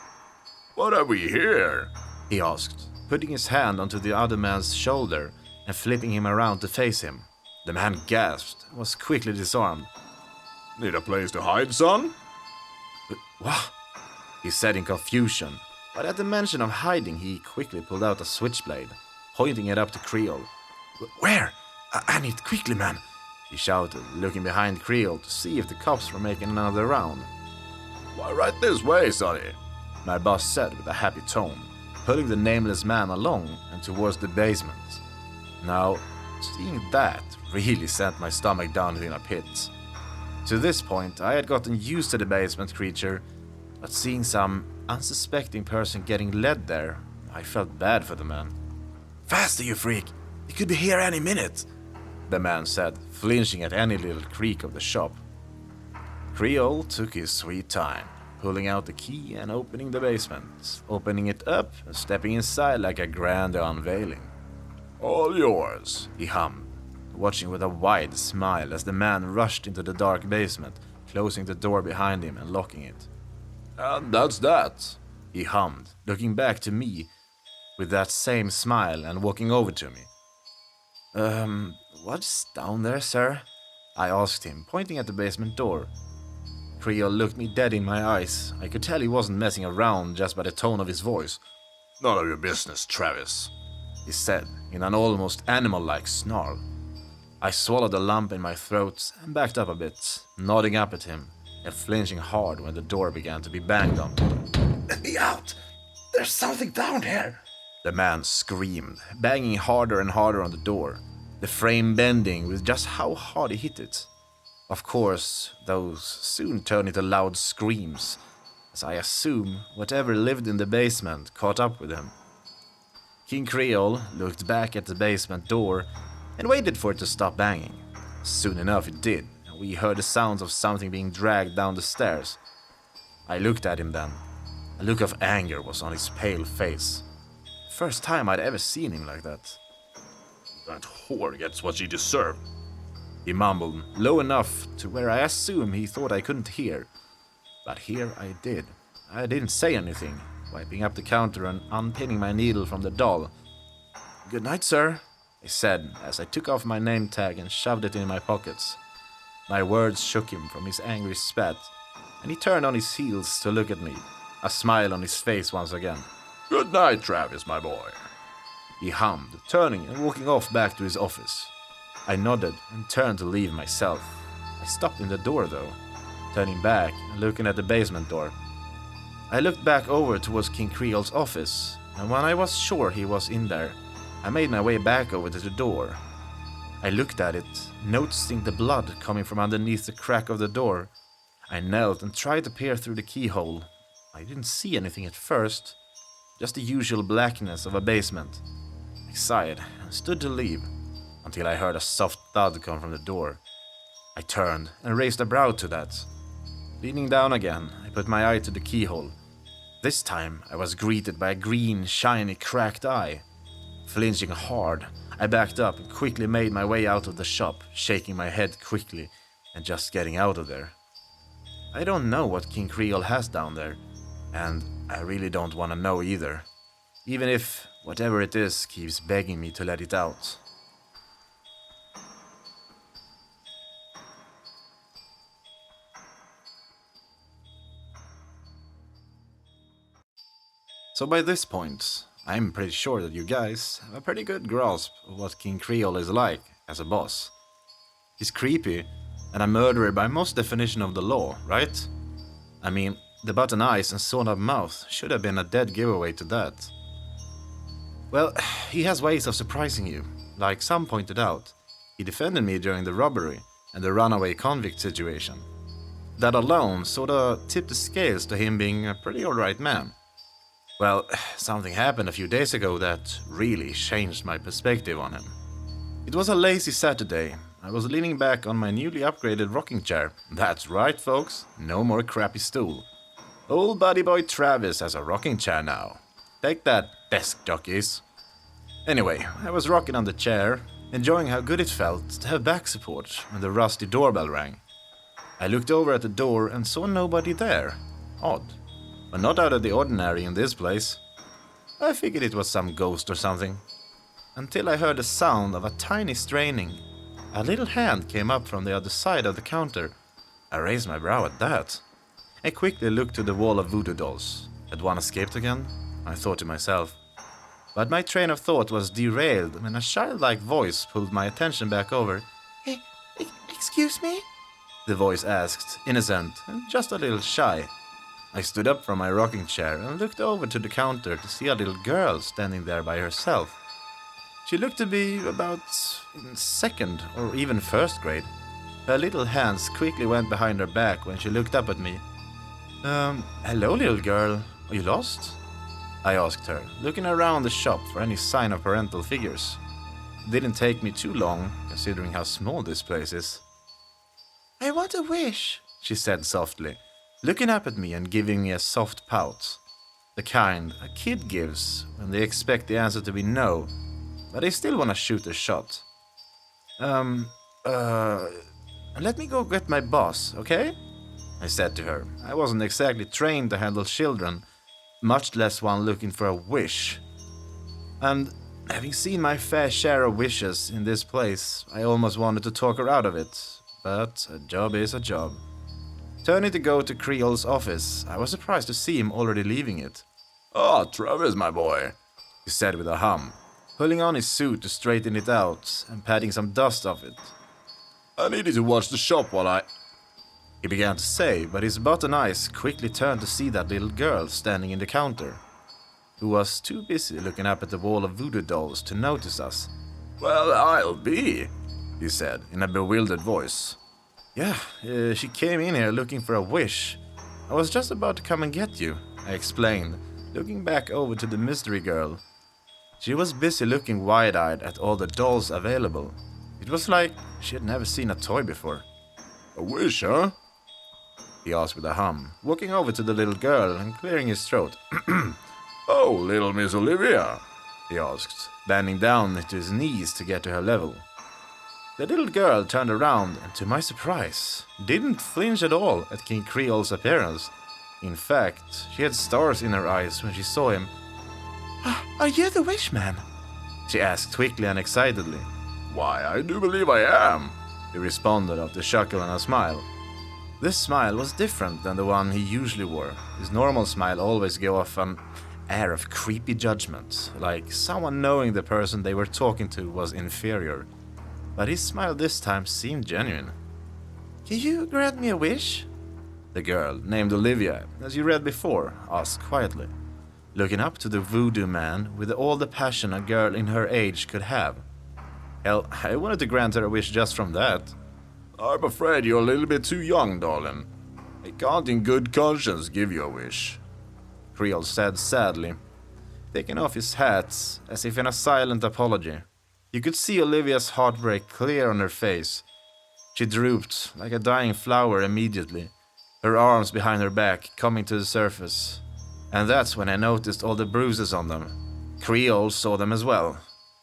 What have we here? He asked, putting his hand onto the other man's shoulder and flipping him around to face him. The man gasped and was quickly disarmed. Need a place to hide, son? What? He said in confusion, but at the mention of hiding he quickly pulled out a switchblade, pointing it up to Creole. Where? I need quickly, man, he shouted, looking behind Creole to see if the cops were making another round. Why, right this way, sonny, my boss said with a happy tone, pulling the nameless man along and towards the basement. Now, seeing that really sent my stomach down in a pit. To this point, I had gotten used to the basement creature, but seeing some unsuspecting person getting led there, I felt bad for the man. Faster, you freak! He could be here any minute, the man said, flinching at any little creak of the shop. Creole took his sweet time, pulling out the key and opening the basement, opening it up and stepping inside like a grand unveiling. All yours, he hummed, watching with a wide smile as the man rushed into the dark basement, closing the door behind him and locking it. And that's that, he hummed, looking back to me with that same smile and walking over to me. What's down there, sir? I asked him, pointing at the basement door. Creole looked me dead in my eyes. I could tell he wasn't messing around just by the tone of his voice. None of your business, Travis, he said in an almost animal-like snarl. I swallowed a lump in my throat and backed up a bit, nodding up at him and flinching hard when the door began to be banged on. Let me out! There's something down here! The man screamed, banging harder and harder on the door, the frame bending with just how hard he hit it. Of course, those soon turned into loud screams, as I assume whatever lived in the basement caught up with him. King Creole looked back at the basement door and waited for it to stop banging. Soon enough it did, and we heard the sounds of something being dragged down the stairs. I looked at him then. A look of anger was on his pale face. First time I'd ever seen him like that. That whore gets what she deserved, he mumbled, low enough to where I assume he thought I couldn't hear. But here I did. I didn't say anything, wiping up the counter and unpinning my needle from the doll. Good night, sir, I said as I took off my name tag and shoved it in my pockets. My words shook him from his angry spat, and he turned on his heels to look at me, a smile on his face once again. Good night, Travis, my boy, he hummed, turning and walking off back to his office. I nodded and turned to leave myself. I stopped in the door though, turning back and looking at the basement door. I looked back over towards King Creole's office, and when I was sure he was in there, I made my way back over to the door. I looked at it, noticing the blood coming from underneath the crack of the door. I knelt and tried to peer through the keyhole. I didn't see anything at first, just the usual blackness of a basement. I sighed and stood to leave, until I heard a soft thud come from the door. I turned and raised a brow to that. Leaning down again, I put my eye to the keyhole. This time I was greeted by a green, shiny, cracked eye. Flinching hard, I backed up and quickly made my way out of the shop, shaking my head quickly and just getting out of there. I don't know what King Creole has down there, and I really don't want to know either, even if whatever it is keeps begging me to let it out. So by this point, I'm pretty sure that you guys have a pretty good grasp of what King Creole is like as a boss. He's creepy and a murderer by most definition of the law, right? I mean, the button eyes and sawn-up mouth should have been a dead giveaway to that. Well, he has ways of surprising you. Like some pointed out, he defended me during the robbery and the runaway convict situation. That alone sorta tipped the scales to him being a pretty alright man. Well, something happened a few days ago that really changed my perspective on him. It was a lazy Saturday. I was leaning back on my newly upgraded rocking chair. That's right, folks, no more crappy stool. Old buddy boy Travis has a rocking chair now. Take that, desk jockeys. Anyway, I was rocking on the chair, enjoying how good it felt to have back support when the rusty doorbell rang. I looked over at the door and saw nobody there. Odd. But not out of the ordinary in this place. I figured it was some ghost or something. Until I heard the sound of a tiny straining. A little hand came up from the other side of the counter. I raised my brow at that. I quickly looked to the wall of voodoo dolls. Had one escaped again? I thought to myself. But my train of thought was derailed when a childlike voice pulled my attention back over. Excuse me? The voice asked, innocent and just a little shy. I stood up from my rocking chair and looked over to the counter to see a little girl standing there by herself. She looked to be about in second or even first grade. Her little hands quickly went behind her back when she looked up at me. Hello little girl, are you lost? I asked her, looking around the shop for any sign of parental figures. It didn't take me too long, considering how small this place is. I want a wish, she said softly, looking up at me and giving me a soft pout. The kind a kid gives when they expect the answer to be no, but they still want to shoot a shot. Let me go get my boss, okay? I said to her. I wasn't exactly trained to handle children, much less one looking for a wish. And having seen my fair share of wishes in this place, I almost wanted to talk her out of it, but a job is a job. Turning to go to Creole's office, I was surprised to see him already leaving it. "Ah, Travis, my boy," he said with a hum, pulling on his suit to straighten it out and patting some dust off it. "I needed to watch the shop while I..." He began to say, but his button eyes quickly turned to see that little girl standing in the counter, who was too busy looking up at the wall of voodoo dolls to notice us. "Well, I'll be," he said in a bewildered voice. Yeah, she came in here looking for a wish. I was just about to come and get you, I explained, looking back over to the mystery girl. She was busy looking wide-eyed at all the dolls available. It was like she had never seen a toy before. "A wish, huh?" he asked with a hum, walking over to the little girl and clearing his throat. "Oh, little Miss Olivia," he asked, bending down to his knees to get to her level. The little girl turned around and, to my surprise, didn't flinch at all at King Creole's appearance. In fact, she had stars in her eyes when she saw him. Are you the wish man? She asked quickly and excitedly. "Why, I do believe I am," he responded after a chuckle and a smile. This smile was different than the one he usually wore. His normal smile always gave off an air of creepy judgment, like someone knowing the person they were talking to was inferior. But his smile this time seemed genuine. Can you grant me a wish? The girl, named Olivia, as you read before, asked quietly. looking up to the voodoo man with all the passion a girl in her age could have. Hell, I wanted to grant her a wish just from that. I'm afraid you're a little bit too young, darling. I can't in good conscience give you a wish, Creole said sadly, taking off his hat as if in a silent apology. You could see Olivia's heartbreak clear on her face. She drooped like a dying flower immediately, her arms behind her back coming to the surface. And that's when I noticed all the bruises on them. Creole saw them as well.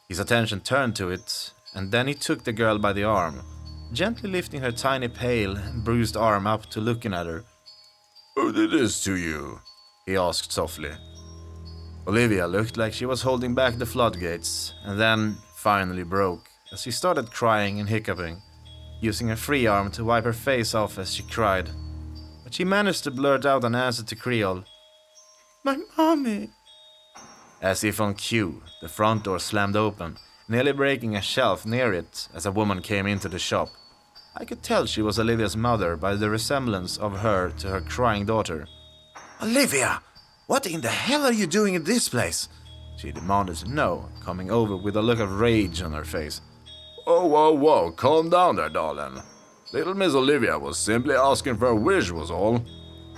His attention turned to it, and then he took the girl by the arm, gently lifting her tiny pale and bruised arm up to looking at her. Who did this to you? He asked softly. Olivia looked like she was holding back the floodgates, and then finally broke as she started crying and hiccuping, using her free arm to wipe her face off as she cried. But she managed to blurt out an answer to Creole. "My mommy." As if on cue, the front door slammed open, nearly breaking a shelf near it as a woman came into the shop. I could tell she was Olivia's mother by the resemblance of her to her crying daughter. "Olivia, what in the hell are you doing in this place?" she demanded to know, coming over with a look of rage on her face. Whoa, whoa, whoa, calm down there, darling. Little Miss Olivia was simply asking for a wish was all,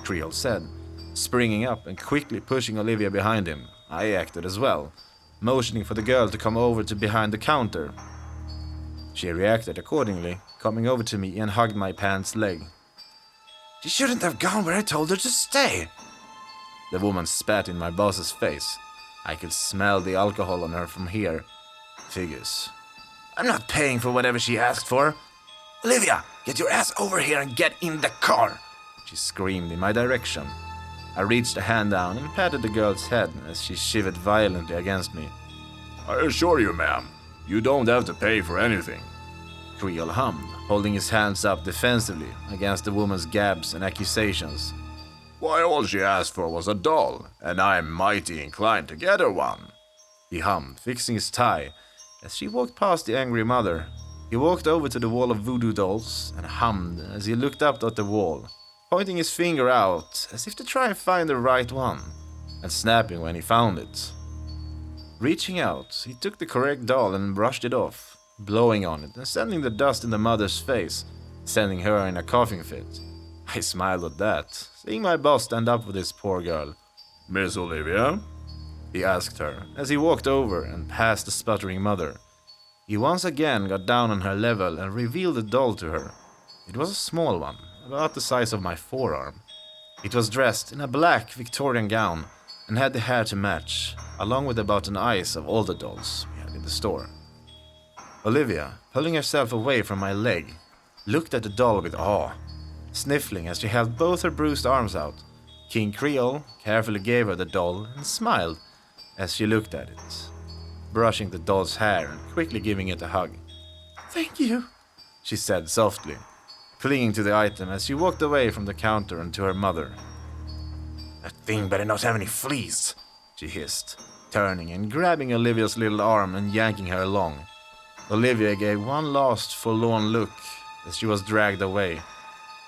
Creole said, springing up and quickly pushing Olivia behind him. I acted as well, motioning for the girl to come over to behind the counter. She reacted accordingly, coming over to me and hugged my pants leg. "She shouldn't have gone where I told her to stay." The woman spat in my boss's face. I could smell the alcohol on her from here. Figures. "I'm not paying for whatever she asked for. Olivia, get your ass over here and get in the car," she screamed in my direction. I reached a hand down and patted the girl's head as she shivered violently against me. I assure you, ma'am, you don't have to pay for anything, Creole hummed, holding his hands up defensively against the woman's gabs and accusations. Why, all she asked for was a doll, and I'm mighty inclined to get her one, he hummed, fixing his tie. As she walked past the angry mother, he walked over to the wall of voodoo dolls and hummed as he looked up at the wall, pointing his finger out as if to try and find the right one, and snapping when he found it. Reaching out, he took the correct doll and brushed it off, blowing on it and sending the dust in the mother's face, sending her in a coughing fit. I smiled at that, seeing my boss stand up for this poor girl. Miss Olivia? He asked her as he walked over and past the sputtering mother. He once again got down on her level and revealed the doll to her. It was a small one, about the size of my forearm. It was dressed in a black Victorian gown and had the hair to match, along with about an eyes of all the dolls we had in the store. Olivia, pulling herself away from my leg, looked at the doll with awe, sniffling as she held both her bruised arms out. King Creole carefully gave her the doll and smiled as she looked at it, brushing the doll's hair and quickly giving it a hug. "Thank you," she said softly, clinging to the item as she walked away from the counter and to her mother. "That thing better not have any fleas," she hissed, turning and grabbing Olivia's little arm and yanking her along. Olivia gave one last forlorn look as she was dragged away,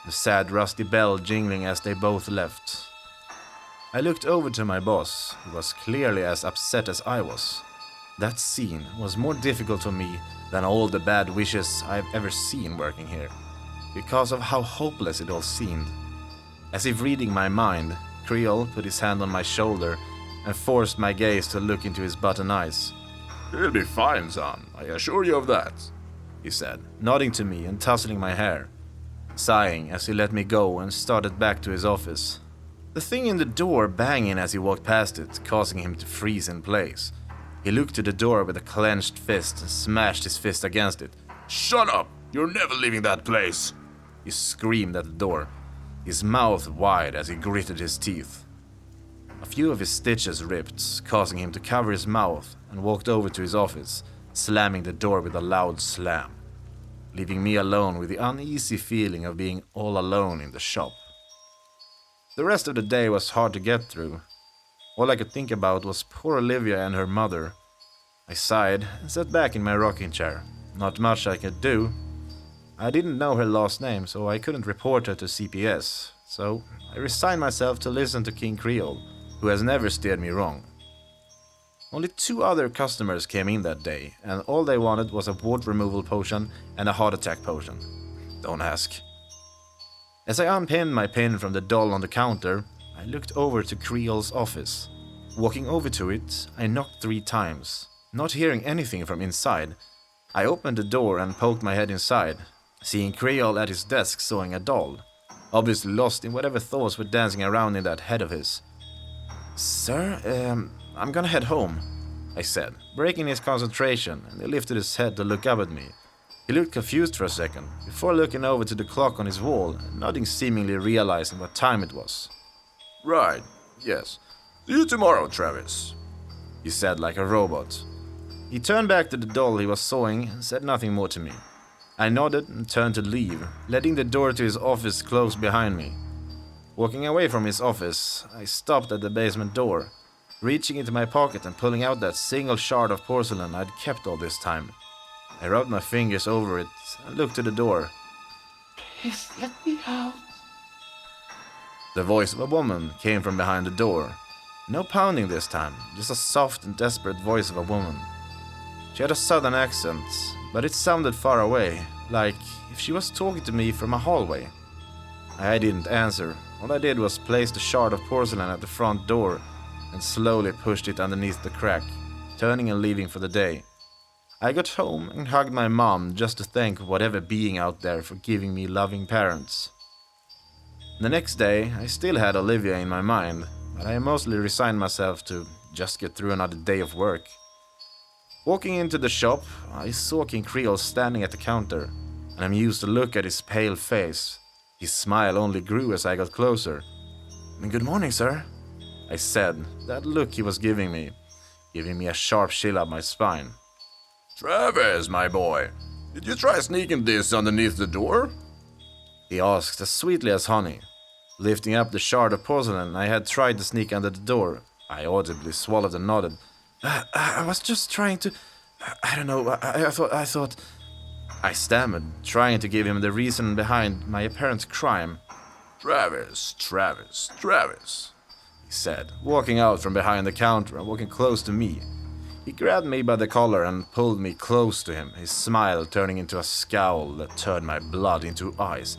the sad rusty bell jingling as they both left. I looked over to my boss, who was clearly as upset as I was. That scene was more difficult for me than all the bad wishes I've ever seen working here, because of how hopeless it all seemed. As if reading my mind, Creole put his hand on my shoulder and forced my gaze to look into his button eyes. You'll be fine, son, I assure you of that, he said, nodding to me and tussling my hair, sighing as he let me go and started back to his office. The thing in the door banging as he walked past it, causing him to freeze in place. He looked to the door with a clenched fist and smashed his fist against it. Shut up! You're never leaving that place! He screamed at the door, his mouth wide as he gritted his teeth. A few of his stitches ripped, causing him to cover his mouth, and walked over to his office, slamming the door with a loud slam, leaving me alone with the uneasy feeling of being all alone in the shop. The rest of the day was hard to get through. All I could think about was poor Olivia and her mother. I sighed and sat back in my rocking chair. Not much I could do. I didn't know her last name, so I couldn't report her to CPS, so I resigned myself to listen to King Creole, who has never steered me wrong. Only 2 other customers came in that day, and all they wanted was a wart removal potion and a heart attack potion. Don't ask. As I unpinned my pin from the doll on the counter, I looked over to Creel's office. Walking over to it, I knocked 3 times. Not hearing anything from inside, I opened the door and poked my head inside, seeing Creel at his desk sewing a doll, obviously lost in whatever thoughts were dancing around in that head of his. "Sir, I'm gonna head home," I said, breaking his concentration, and he lifted his head to look up at me. He looked confused for a second, before looking over to the clock on his wall and nodding, seemingly realizing what time it was. Right, yes. See you tomorrow, Travis, he said like a robot. He turned back to the doll he was sewing and said nothing more to me. I nodded and turned to leave, letting the door to his office close behind me. Walking away from his office, I stopped at the basement door, reaching into my pocket and pulling out that single shard of porcelain I'd kept all this time. I rubbed my fingers over it and looked to the door. "Please let me out." The voice of a woman came from behind the door. No pounding this time, just a soft and desperate voice of a woman. She had a southern accent, but it sounded far away, like if she was talking to me from a hallway. I didn't answer. All I did was place the shard of porcelain at the front door and slowly pushed it underneath the crack, turning and leaving for the day. I got home and hugged my mom just to thank whatever being out there for giving me loving parents. The next day, I still had Olivia in my mind, but I mostly resigned myself to just get through another day of work. Walking into the shop, I saw King Creel standing at the counter, and amused to look at his pale face. His smile only grew as I got closer. "Good morning, sir," I said, that look he was giving me a sharp chill up my spine. Travis, my boy, did you try sneaking this underneath the door? He asked as sweetly as honey. Lifting up the shard of porcelain I had tried to sneak under the door, I audibly swallowed and nodded. I was just trying to... I don't know, I thought... I stammered, trying to give him the reason behind my apparent crime. Travis, he said, walking out from behind the counter and walking close to me. He grabbed me by the collar and pulled me close to him, his smile turning into a scowl that turned my blood into ice.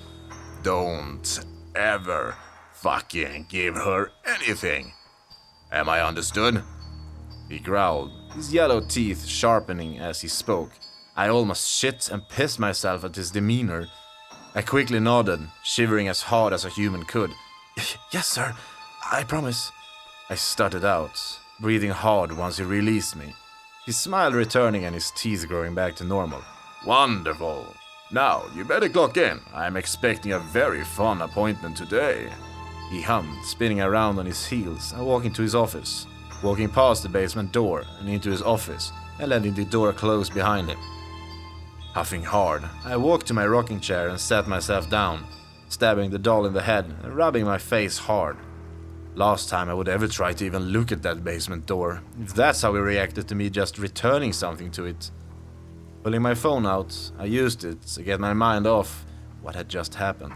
Don't ever fucking give her anything. Am I understood? He growled, his yellow teeth sharpening as he spoke. I almost shit and pissed myself at his demeanor. I quickly nodded, shivering as hard as a human could. "Yes, sir, I promise," I stuttered out, breathing hard once he released me, his smile returning and his teeth growing back to normal. Wonderful. Now, you better clock in. I'm expecting a very fun appointment today. He hummed, spinning around on his heels and walking to his office, walking past the basement door and into his office and letting the door close behind him. Huffing hard, I walked to my rocking chair and sat myself down, stabbing the doll in the head and rubbing my face hard. Last time I would ever try to even look at that basement door, if that's how he reacted to me just returning something to it. Pulling my phone out, I used it to get my mind off what had just happened.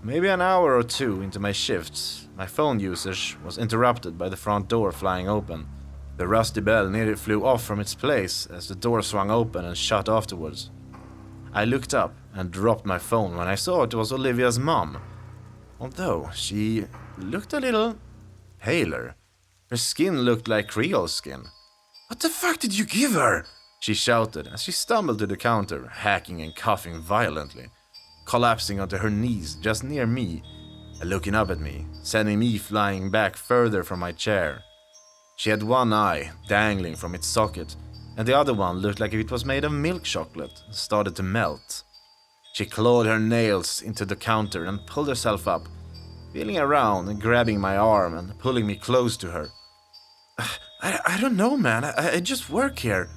Maybe an hour or 2 into my shift, my phone usage was interrupted by the front door flying open. The rusty bell nearly flew off from its place as the door swung open and shut afterwards. I looked up and dropped my phone when I saw it was Olivia's mom. Although she looked a little paler. Her skin looked like Creel's skin. "What the fuck did you give her?" she shouted as she stumbled to the counter, hacking and coughing violently, collapsing onto her knees just near me, and looking up at me, sending me flying back further from my chair. She had one eye dangling from its socket, and the other one looked like if it was made of milk chocolate and started to melt. She clawed her nails into the counter and pulled herself up, feeling around and grabbing my arm and pulling me close to her. I don't know, man. I just work here,"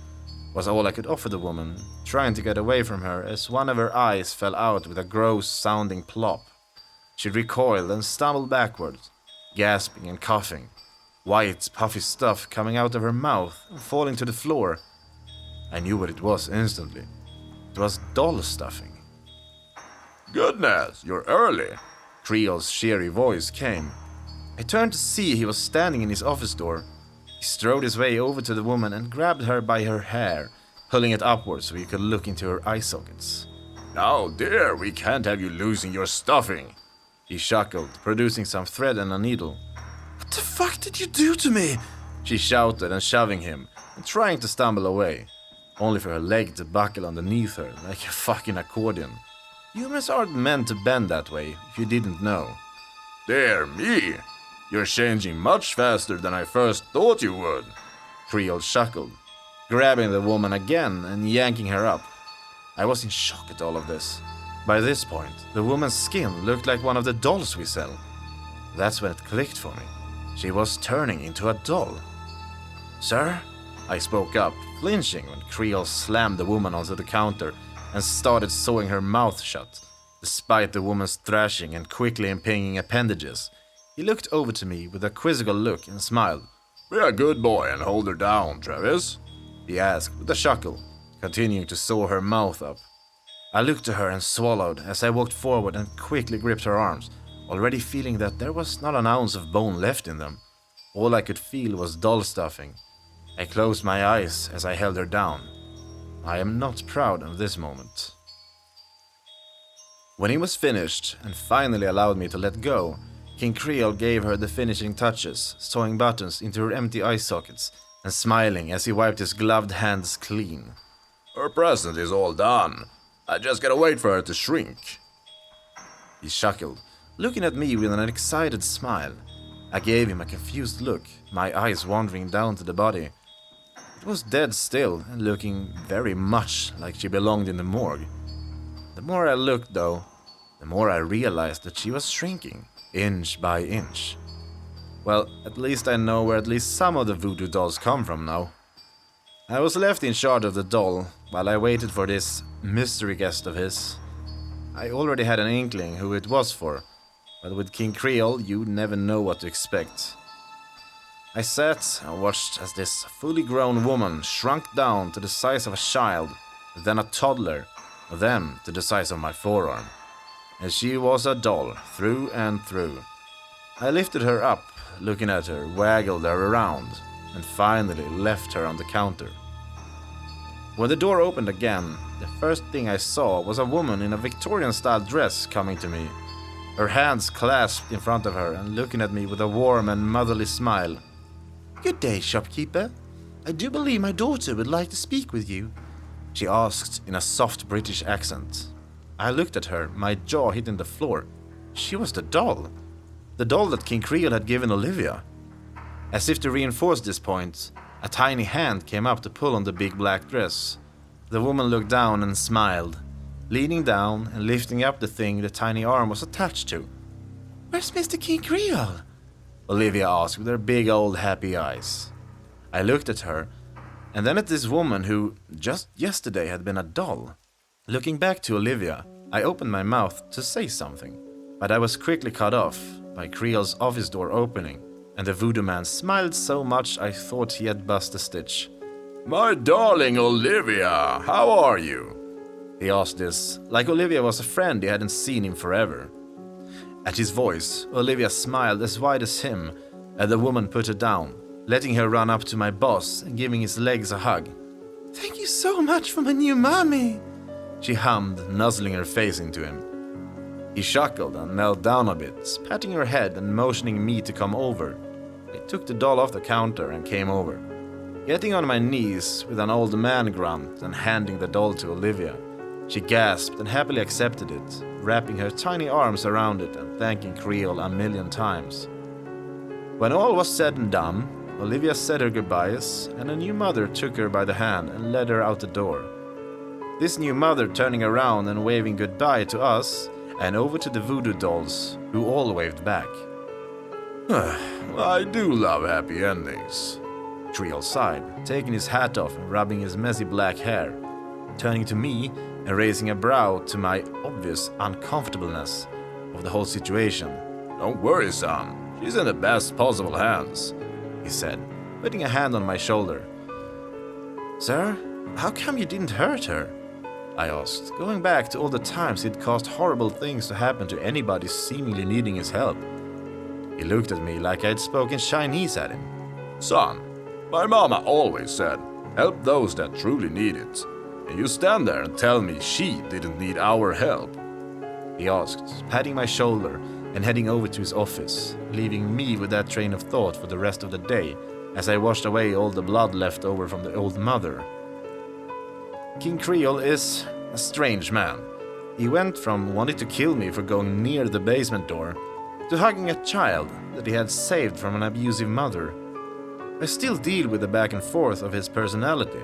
was all I could offer the woman, trying to get away from her as one of her eyes fell out with a gross-sounding plop. She recoiled and stumbled backwards, gasping and coughing, white, puffy stuff coming out of her mouth and falling to the floor. I knew what it was instantly. It was doll stuffing. Goodness, you're early. Creel's cheery voice came. I turned to see he was standing in his office door. He strode his way over to the woman and grabbed her by her hair, pulling it upwards so he could look into her eye sockets. Now, dear, we can't have you losing your stuffing. He chuckled, producing some thread and a needle. What the fuck did you do to me? She shouted and shoving him, and trying to stumble away, only for her leg to buckle underneath her like a fucking accordion. Humans aren't meant to bend that way, if you didn't know. Dear me, you're changing much faster than I first thought you would. Creole chuckled, grabbing the woman again and yanking her up. I was in shock at all of this. By this point, the woman's skin looked like one of the dolls we sell. That's when it clicked for me. She was turning into a doll. Sir? I spoke up, flinching when Creole slammed the woman onto the counter and started sewing her mouth shut, despite the woman's thrashing and quickly impinging appendages. He looked over to me with a quizzical look and smiled. Be a good boy and hold her down, Travis, he asked with a chuckle, continuing to sew her mouth up. I looked to her and swallowed as I walked forward and quickly gripped her arms, already feeling that there was not an ounce of bone left in them. All I could feel was doll stuffing. I closed my eyes as I held her down. I am not proud of this moment. When he was finished and finally allowed me to let go, King Creole gave her the finishing touches, sewing buttons into her empty eye sockets and smiling as he wiped his gloved hands clean. Her present is all done. I just gotta wait for her to shrink. He chuckled, looking at me with an excited smile. I gave him a confused look, my eyes wandering down to the body. It was dead still and looking very much like she belonged in the morgue. The more I looked, though, the more I realized that she was shrinking, inch by inch. Well, at least I know where at least some of the voodoo dolls come from now. I was left in charge of the doll while I waited for this mystery guest of his. I already had an inkling who it was for, but with King Creole you never know what to expect. I sat and watched as this fully grown woman shrunk down to the size of a child, then a toddler, then to the size of my forearm. And she was a doll, through and through. I lifted her up, looking at her, waggled her around, and finally left her on the counter. When the door opened again, the first thing I saw was a woman in a Victorian-style dress coming to me, her hands clasped in front of her and looking at me with a warm and motherly smile. Good day, shopkeeper. I do believe my daughter would like to speak with you, she asked in a soft British accent. I looked at her, my jaw hitting the floor. She was the doll that King Creole had given Olivia. As if to reinforce this point, a tiny hand came up to pull on the big black dress. The woman looked down and smiled, leaning down and lifting up the thing the tiny arm was attached to. Where's Mr. King Creole? Olivia asked with her big old happy eyes. I looked at her, and then at this woman who, just yesterday, had been a doll. Looking back to Olivia, I opened my mouth to say something, but I was quickly cut off by Creole's office door opening, and the voodoo man smiled so much I thought he had bust a stitch. My darling Olivia, how are you? He asked this, like Olivia was a friend he hadn't seen in forever. At his voice, Olivia smiled as wide as him, and the woman put her down, letting her run up to my boss and giving his legs a hug. Thank you so much for my new mommy, she hummed, nuzzling her face into him. He chuckled and knelt down a bit, patting her head and motioning me to come over. I took the doll off the counter and came over, getting on my knees with an old man grunt and handing the doll to Olivia. She gasped and happily accepted it, wrapping her tiny arms around it and thanking Creole a million times. When all was said and done, Olivia said her goodbyes, and a new mother took her by the hand and led her out the door. This new mother turning around and waving goodbye to us, and over to the voodoo dolls, who all waved back. I do love happy endings, Creole sighed, taking his hat off and rubbing his messy black hair, turning to me and raising a brow to my obvious uncomfortableness of the whole situation. Don't worry, son. She's in the best possible hands, he said, putting a hand on my shoulder. Sir, how come you didn't hurt her? I asked, going back to all the times he'd caused horrible things to happen to anybody seemingly needing his help. He looked at me like I'd spoken Chinese at him. Son, my mama always said, help those that truly need it. And you stand there and tell me she didn't need our help. He asked, patting my shoulder and heading over to his office, leaving me with that train of thought for the rest of the day as I washed away all the blood left over from the old mother. King Creole is a strange man. He went from wanting to kill me for going near the basement door to hugging a child that he had saved from an abusive mother. I still deal with the back and forth of his personality.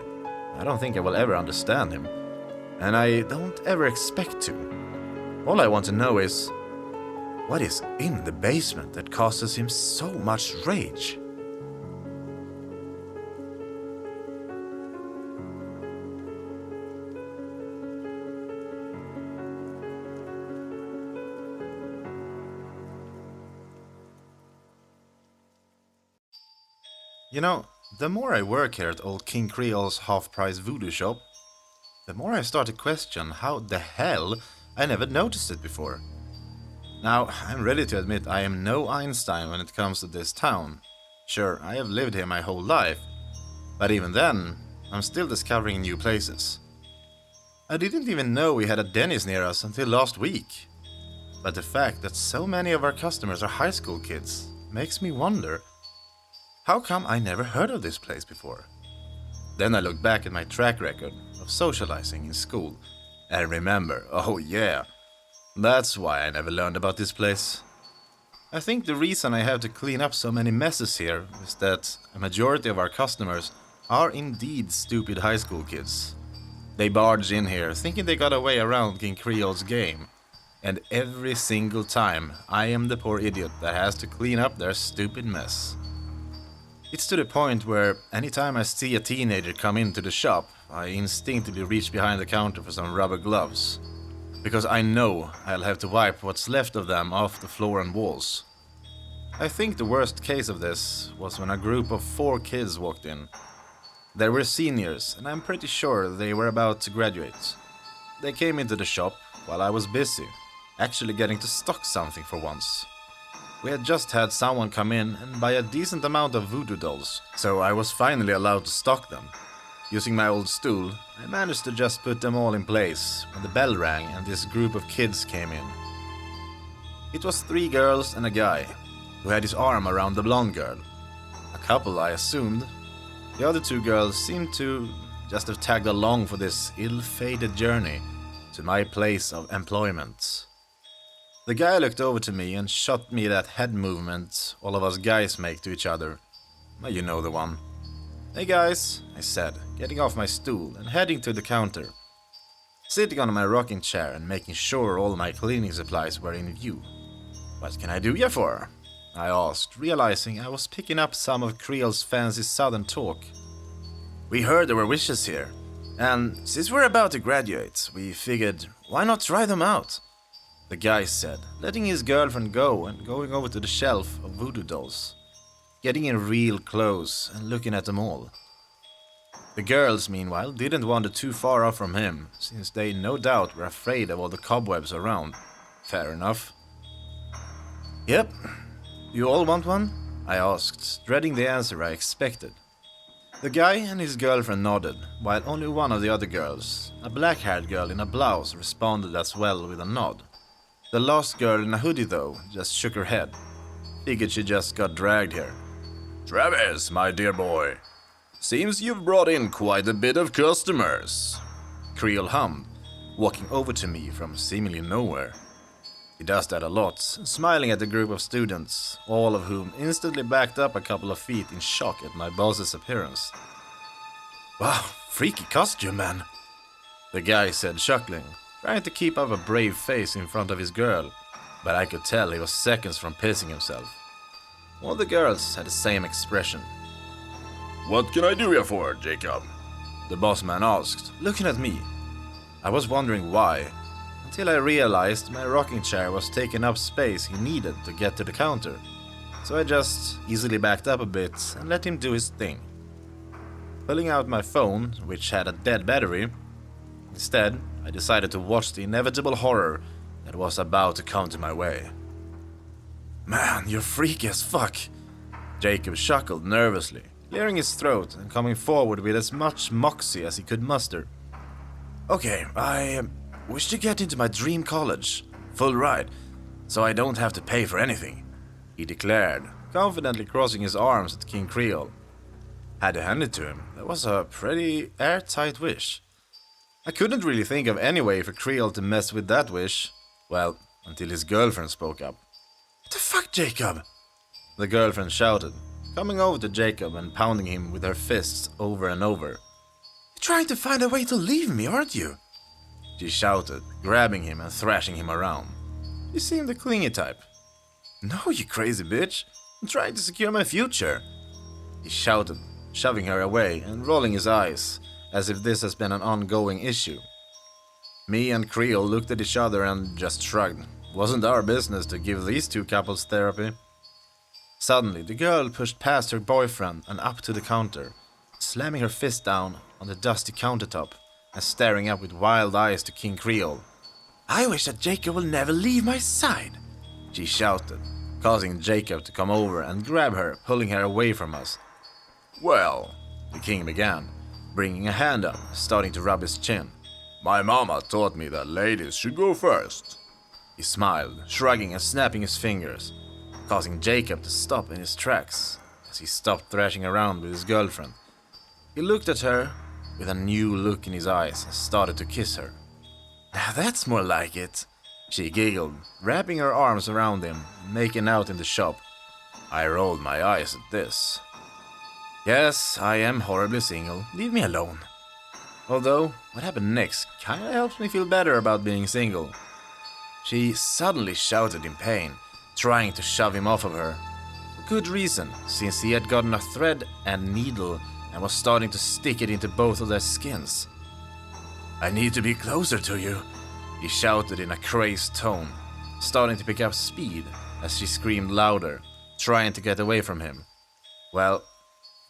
I don't think I will ever understand him, and I don't ever expect to. All I want to know is, what is in the basement that causes him so much rage? You know, the more I work here at old King Creole's half-price voodoo shop, the more I start to question how the hell I never noticed it before. Now, I'm ready to admit I am no Einstein when it comes to this town. Sure, I have lived here my whole life, but even then, I'm still discovering new places. I didn't even know we had a Denny's near us until last week. But the fact that so many of our customers are high school kids makes me wonder, how come I never heard of this place before? Then I look back at my track record of socializing in school and remember, oh yeah, that's why I never learned about this place. I think the reason I have to clean up so many messes here is that a majority of our customers are indeed stupid high school kids. They barge in here thinking they got a way around King Creole's game, and every single time I am the poor idiot that has to clean up their stupid mess. It's to the point where anytime I see a teenager come into the shop, I instinctively reach behind the counter for some rubber gloves. Because I know I'll have to wipe what's left of them off the floor and walls. I think the worst case of this was when a group of 4 kids walked in. They were seniors, and I'm pretty sure they were about to graduate. They came into the shop while I was busy, actually getting to stock something for once. We had just had someone come in and buy a decent amount of voodoo dolls, so I was finally allowed to stock them. Using my old stool, I managed to just put them all in place when the bell rang and this group of kids came in. It was 3 girls and a guy, who had his arm around the blonde girl. A couple, I assumed. The other 2 girls seemed to just have tagged along for this ill-fated journey to my place of employment. The guy looked over to me and shot me that head movement all of us guys make to each other. You know the one. "Hey guys," I said, getting off my stool and heading to the counter. Sitting on my rocking chair and making sure all my cleaning supplies were in view. "What can I do ya for?" I asked, realizing I was picking up some of Creole's fancy southern talk. "We heard there were wishes here, and since we're about to graduate, we figured, why not try them out?" The guy said, letting his girlfriend go and going over to the shelf of voodoo dolls. Getting in real close and looking at them all. The girls, meanwhile, didn't wander too far off from him, since they no doubt were afraid of all the cobwebs around. Fair enough. "Yep. You all want one?" I asked, dreading the answer I expected. The guy and his girlfriend nodded, while only one of the other girls, a black-haired girl in a blouse, responded as well with a nod. The last girl in a hoodie, though, just shook her head. Figured she just got dragged here. Travis, my dear boy, seems you've brought in quite a bit of customers. Creole hummed, walking over to me from seemingly nowhere. He does that a lot, smiling at the group of students, all of whom instantly backed up a couple of feet in shock at my boss's appearance. "Wow, freaky costume, man," the guy said, chuckling, trying to keep up a brave face in front of his girl, but I could tell he was seconds from pissing himself. All the girls had the same expression. "What can I do you for, Jacob?" the boss man asked, looking at me. I was wondering why, until I realized my rocking chair was taking up space he needed to get to the counter, so I just easily backed up a bit and let him do his thing. Pulling out my phone, which had a dead battery, instead I decided to watch the inevitable horror that was about to come to my way. Man, you're freaky as fuck. Jacob chuckled nervously, clearing his throat and coming forward with as much moxie as he could muster. Okay, I wish to get into my dream college. Full ride, so I don't have to pay for anything, he declared, confidently crossing his arms at King Creole. Had to hand it to him, that was a pretty airtight wish. I couldn't really think of any way for Creole to mess with that wish. Well, until his girlfriend spoke up. What the fuck, Jacob? The girlfriend shouted, coming over to Jacob and pounding him with her fists over and over. You're trying to find a way to leave me, aren't you? She shouted, grabbing him and thrashing him around. She seemed the clingy type. No, you crazy bitch. I'm trying to secure my future. He shouted, shoving her away and rolling his eyes, as if this has been an ongoing issue. Me and Creole looked at each other and just shrugged. Wasn't our business to give these two couples therapy. Suddenly, the girl pushed past her boyfriend and up to the counter, slamming her fist down on the dusty countertop and staring up with wild eyes to King Creole. I wish that Jacob will never leave my side, she shouted, causing Jacob to come over and grab her, pulling her away from us. Well, the king began, bringing a hand up, starting to rub his chin. My mama taught me that ladies should go first. He smiled, shrugging and snapping his fingers, causing Jacob to stop in his tracks as he stopped thrashing around with his girlfriend. He looked at her with a new look in his eyes and started to kiss her. Now that's more like it, she giggled, wrapping her arms around him and making out in the shop. I rolled my eyes at this. Yes, I am horribly single. Leave me alone. Although, what happened next kinda helps me feel better about being single. She suddenly shouted in pain, trying to shove him off of her. For good reason, since he had gotten a thread and needle and was starting to stick it into both of their skins. I need to be closer to you, he shouted in a crazed tone, starting to pick up speed as she screamed louder, trying to get away from him. Well,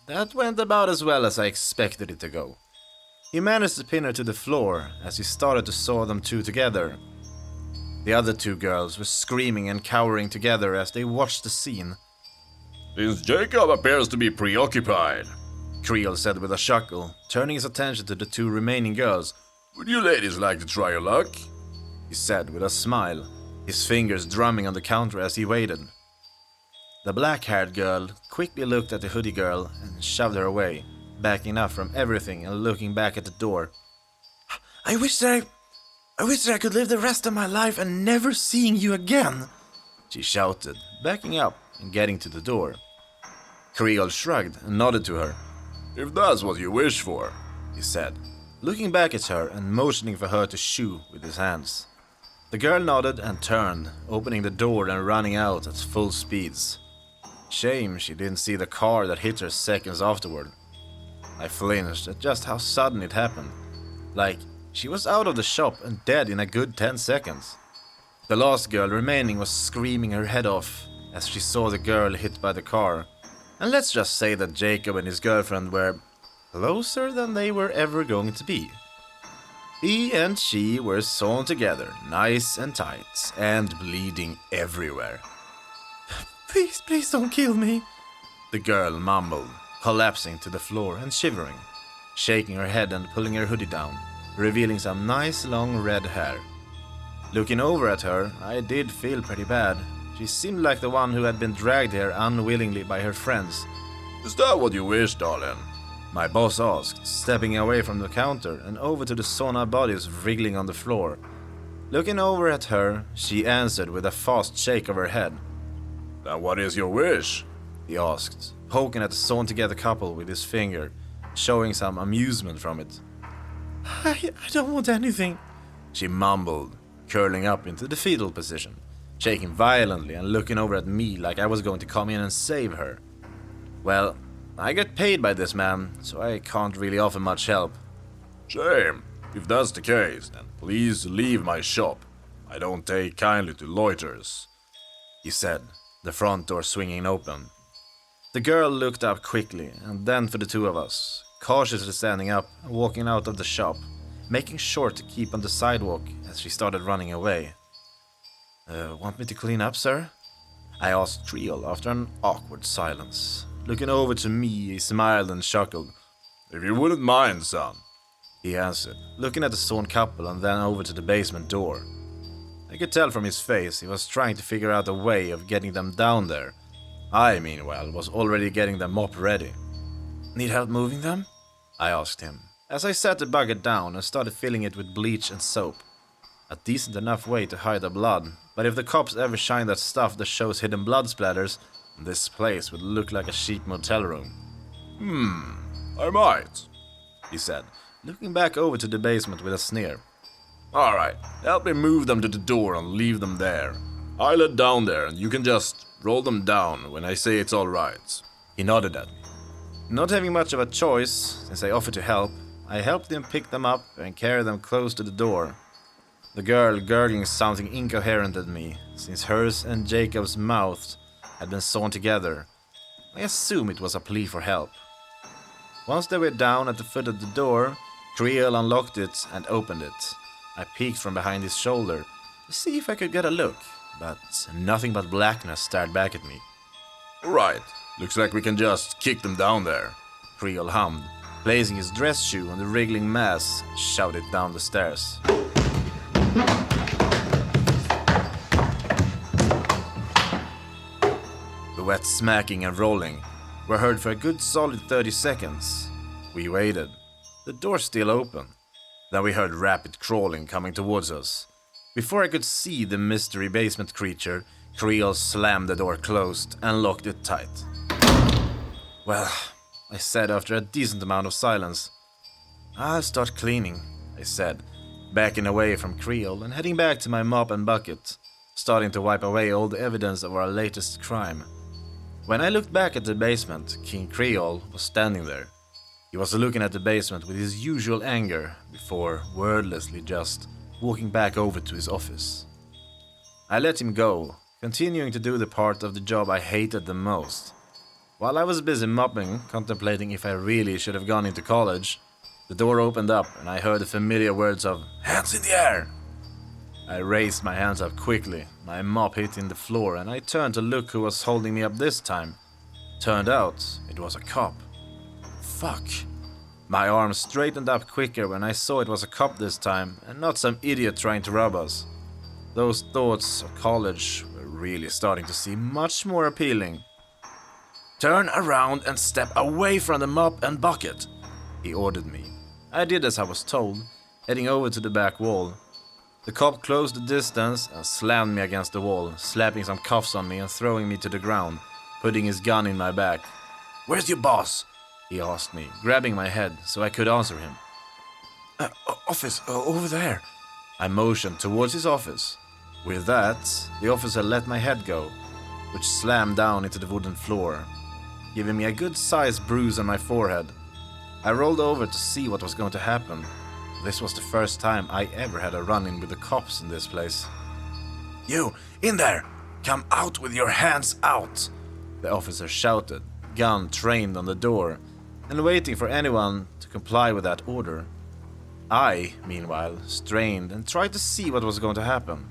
that went about as well as I expected it to go. He managed to pin her to the floor as he started to saw them two together. The other two girls were screaming and cowering together as they watched the scene. Since Jacob appears to be preoccupied, Creole said with a chuckle, turning his attention to the two remaining girls. Would you ladies like to try your luck? He said with a smile, his fingers drumming on the counter as he waited. The black-haired girl quickly looked at the hoodie girl and shoved her away, backing up from everything and looking back at the door. I wish that I could live the rest of my life and never seeing you again, she shouted, backing up and getting to the door. Creole shrugged and nodded to her. If that's what you wish for, he said, looking back at her and motioning for her to shoo with his hands. The girl nodded and turned, opening the door and running out at full speeds. Shame she didn't see the car that hit her seconds afterward. I flinched at just how sudden it happened. Like, she was out of the shop and dead in a good 10 seconds. The last girl remaining was screaming her head off as she saw the girl hit by the car. And let's just say that Jacob and his girlfriend were closer than they were ever going to be. He and she were sewn together, nice and tight, and bleeding everywhere. Please, please don't kill me, the girl mumbled, collapsing to the floor and shivering, shaking her head and pulling her hoodie down, revealing some nice long red hair. Looking over at her, I did feel pretty bad. She seemed like the one who had been dragged here unwillingly by her friends. Is that what you wish, darling? My boss asked, stepping away from the counter and over to the sauna bodies wriggling on the floor. Looking over at her, she answered with a fast shake of her head. Then what is your wish? He asked, poking at the sewn-together couple with his finger, showing some amusement from it. I don't want anything, she mumbled, curling up into the fetal position, shaking violently and looking over at me like I was going to come in and save her. Well, I get paid by this man, so I can't really offer much help. Shame. If that's the case, then please leave my shop. I don't take kindly to loiterers, he said, the front door swinging open. The girl looked up quickly, and then for the two of us, cautiously standing up and walking out of the shop, making sure to keep on the sidewalk as she started running away. Want me to clean up, sir? I asked Creole after an awkward silence. Looking over to me, he smiled and chuckled. If you wouldn't mind, son. He answered, looking at the stone couple and then over to the basement door. I could tell from his face he was trying to figure out a way of getting them down there. I, meanwhile, was already getting the mop ready. Need help moving them? I asked him, as I set the bucket down and started filling it with bleach and soap. A decent enough way to hide the blood, but if the cops ever shine that stuff that shows hidden blood splatters, this place would look like a cheap motel room. I might, He said, looking back over to the basement with a sneer. Alright, help me move them to the door and leave them there. I'll head down there and you can just roll them down when I say it's alright. He nodded at me. Not having much of a choice, since I offered to help, I helped him pick them up and carry them close to the door. The girl gurgling something incoherent at me, since hers and Jacob's mouths had been sewn together. I assume it was a plea for help. Once they were down at the foot of the door, Creole unlocked it and opened it. I peeked from behind his shoulder to see if I could get a look, but nothing but blackness stared back at me. Right, looks like we can just kick them down there. Creole hummed, placing his dress shoe on the wriggling mass, shouted down the stairs. The wet smacking and rolling were heard for a good solid 30 seconds. We waited, the door still open. Then we heard rapid crawling coming towards us. Before I could see the mystery basement creature, Creole slammed the door closed and locked it tight. Well, I said after a decent amount of silence. I'll start cleaning, I said, backing away from Creole and heading back to my mop and bucket, starting to wipe away all the evidence of our latest crime. When I looked back at the basement, King Creole was standing there. He was looking at the basement with his usual anger before wordlessly just walking back over to his office. I let him go, continuing to do the part of the job I hated the most. While I was busy mopping, contemplating if I really should have gone into college, the door opened up and I heard the familiar words of "Hands in the air!" I raised my hands up quickly, my mop hitting the floor, and I turned to look who was holding me up this time. Turned out, it was a cop. Fuck. My arm straightened up quicker when I saw it was a cop this time, and not some idiot trying to rob us. Those thoughts of college were really starting to seem much more appealing. Turn around and step away from the mop and bucket, he ordered me. I did as I was told, heading over to the back wall. The cop closed the distance and slammed me against the wall, slapping some cuffs on me and throwing me to the ground, putting his gun in my back. Where's your boss? He asked me, grabbing my head so I could answer him. Office, over there. I motioned towards his office. With that, the officer let my head go, which slammed down into the wooden floor, giving me a good-sized bruise on my forehead. I rolled over to see what was going to happen. This was the first time I ever had a run-in with the cops in this place. You, in there! Come out with your hands out! The officer shouted, gun trained on the door, and waiting for anyone to comply with that order. I, meanwhile, strained and tried to see what was going to happen.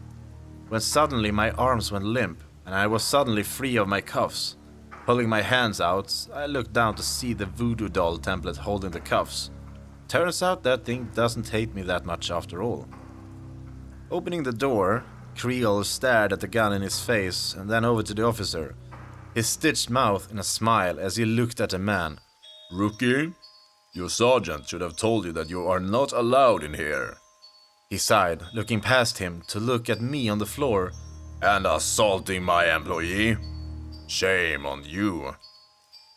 When suddenly my arms went limp, and I was suddenly free of my cuffs. Pulling my hands out, I looked down to see the voodoo doll template holding the cuffs. Turns out that thing doesn't hate me that much after all. Opening the door, Creole stared at the gun in his face and then over to the officer, his stitched mouth in a smile as he looked at the man. Rookie, your sergeant should have told you that you are not allowed in here. He sighed, looking past him to look at me on the floor. And assaulting my employee? Shame on you.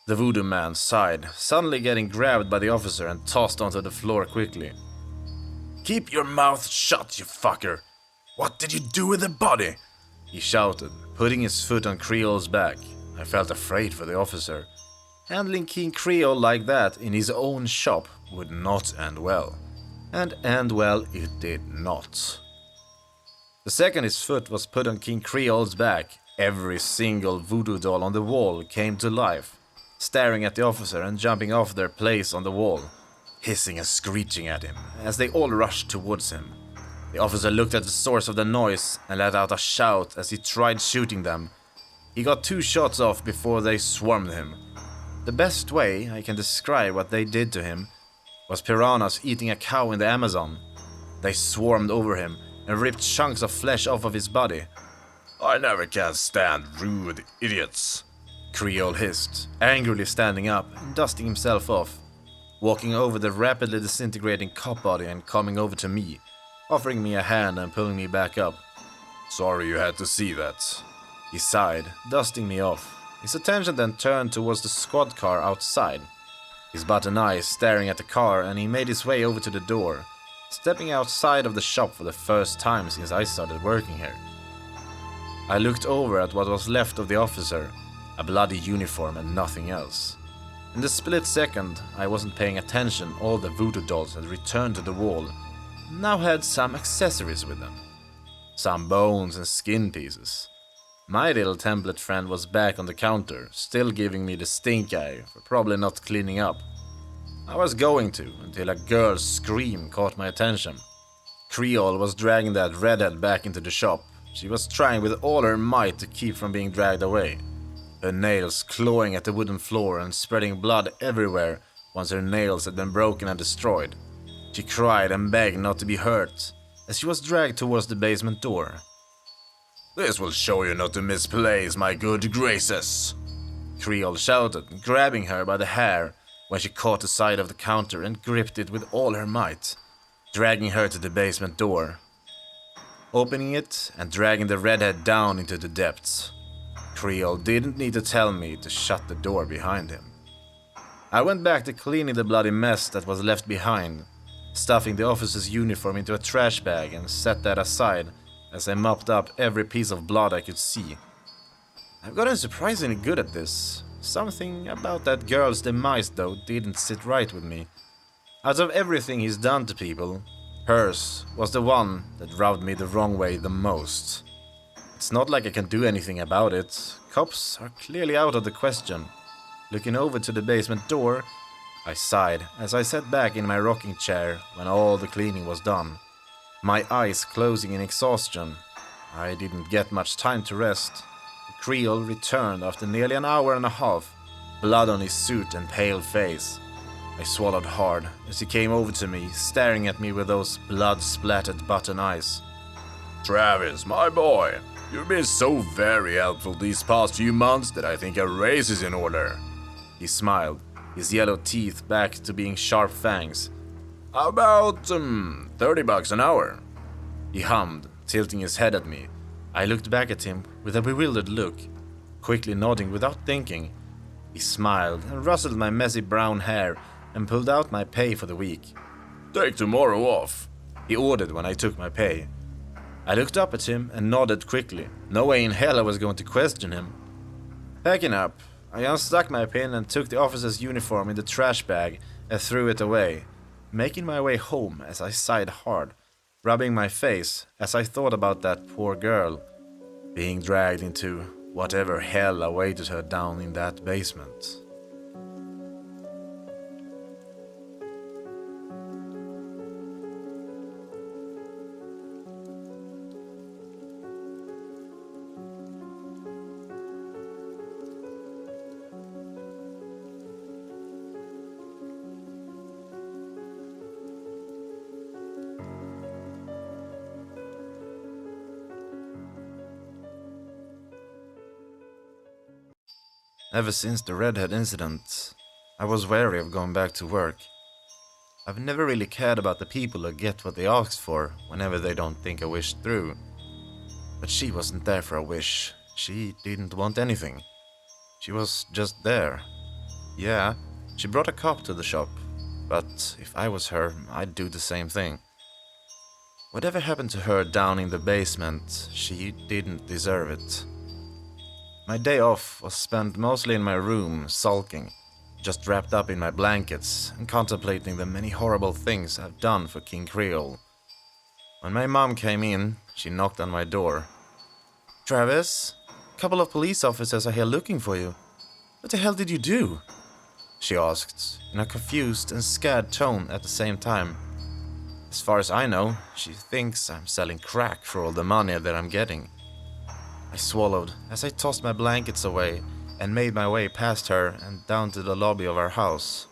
The voodoo man sighed, suddenly getting grabbed by the officer and tossed onto the floor quickly. Keep your mouth shut, you fucker! What did you do with the body? He shouted, putting his foot on Creole's back. I felt afraid for the officer. Handling King Creole like that in his own shop would not end well. And end well it did not. The second his foot was put on King Creole's back, every single voodoo doll on the wall came to life, staring at the officer and jumping off their place on the wall, hissing and screeching at him as they all rushed towards him. The officer looked at the source of the noise and let out a shout as he tried shooting them, He got 2 shots off before they swarmed him. The best way I can describe what they did to him was piranhas eating a cow in the Amazon. They swarmed over him and ripped chunks of flesh off of his body. I never can stand rude idiots. Creole hissed, angrily standing up and dusting himself off, walking over the rapidly disintegrating cop body and coming over to me, offering me a hand and pulling me back up. Sorry you had to see that. He sighed, dusting me off. His attention then turned towards the squad car outside, his button eyes staring at the car, and he made his way over to the door, stepping outside of the shop for the first time since I started working here. I looked over at what was left of the officer, a bloody uniform and nothing else. In the split second, I wasn't paying attention. All the voodoo dolls had returned to the wall, and now had some accessories with them. Some bones and skin pieces. My little template friend was back on the counter, still giving me the stink eye for probably not cleaning up. I was going to, until a girl's scream caught my attention. Creole was dragging that redhead back into the shop. She was trying with all her might to keep from being dragged away, her nails clawing at the wooden floor and spreading blood everywhere once her nails had been broken and destroyed. She cried and begged not to be hurt as she was dragged towards the basement door. This will show you not to misplace my good graces, Creole shouted, grabbing her by the hair when she caught the side of the counter and gripped it with all her might, dragging her to the basement door, opening it and dragging the redhead down into the depths. Creole didn't need to tell me to shut the door behind him. I went back to cleaning the bloody mess that was left behind, stuffing the officer's uniform into a trash bag and set that aside as I mopped up every piece of blood I could see. I've gotten surprisingly good at this. Something about that girl's demise, though, didn't sit right with me. Out of everything he's done to people, hers was the one that rubbed me the wrong way the most. It's not like I can do anything about it. Cops are clearly out of the question. Looking over to the basement door, I sighed as I sat back in my rocking chair when all the cleaning was done, my eyes closing in exhaustion. I didn't get much time to rest. The Creole returned after nearly an hour and a half, blood on his suit and pale face. I swallowed hard as he came over to me, staring at me with those blood-splattered button eyes. Travis, my boy, you've been so very helpful these past few months that I think a raise is in order. He smiled, his yellow teeth back to being sharp fangs. How about, $30 an hour? He hummed, tilting his head at me. I looked back at him with a bewildered look, quickly nodding without thinking. He smiled and rustled my messy brown hair and pulled out my pay for the week. Take tomorrow off, he ordered when I took my pay. I looked up at him and nodded quickly. No way in hell I was going to question him. Packing up, I unstuck my pin and took the officer's uniform in the trash bag and threw it away, making my way home as I sighed hard, rubbing my face as I thought about that poor girl being dragged into whatever hell awaited her down in that basement. Ever since the redhead incident, I was wary of going back to work. I've never really cared about the people who get what they ask for whenever they don't think a wish through. But she wasn't there for a wish. She didn't want anything. She was just there. Yeah, she brought a cop to the shop, but if I was her, I'd do the same thing. Whatever happened to her down in the basement, she didn't deserve it. My day off was spent mostly in my room, sulking, just wrapped up in my blankets and contemplating the many horrible things I've done for King Creole. When my mom came in, she knocked on my door. "Travis, a couple of police officers are here looking for you. What the hell did you do?" she asked, in a confused and scared tone at the same time. As far as I know, she thinks I'm selling crack for all the money that I'm getting. I swallowed as I tossed my blankets away and made my way past her and down to the lobby of our house.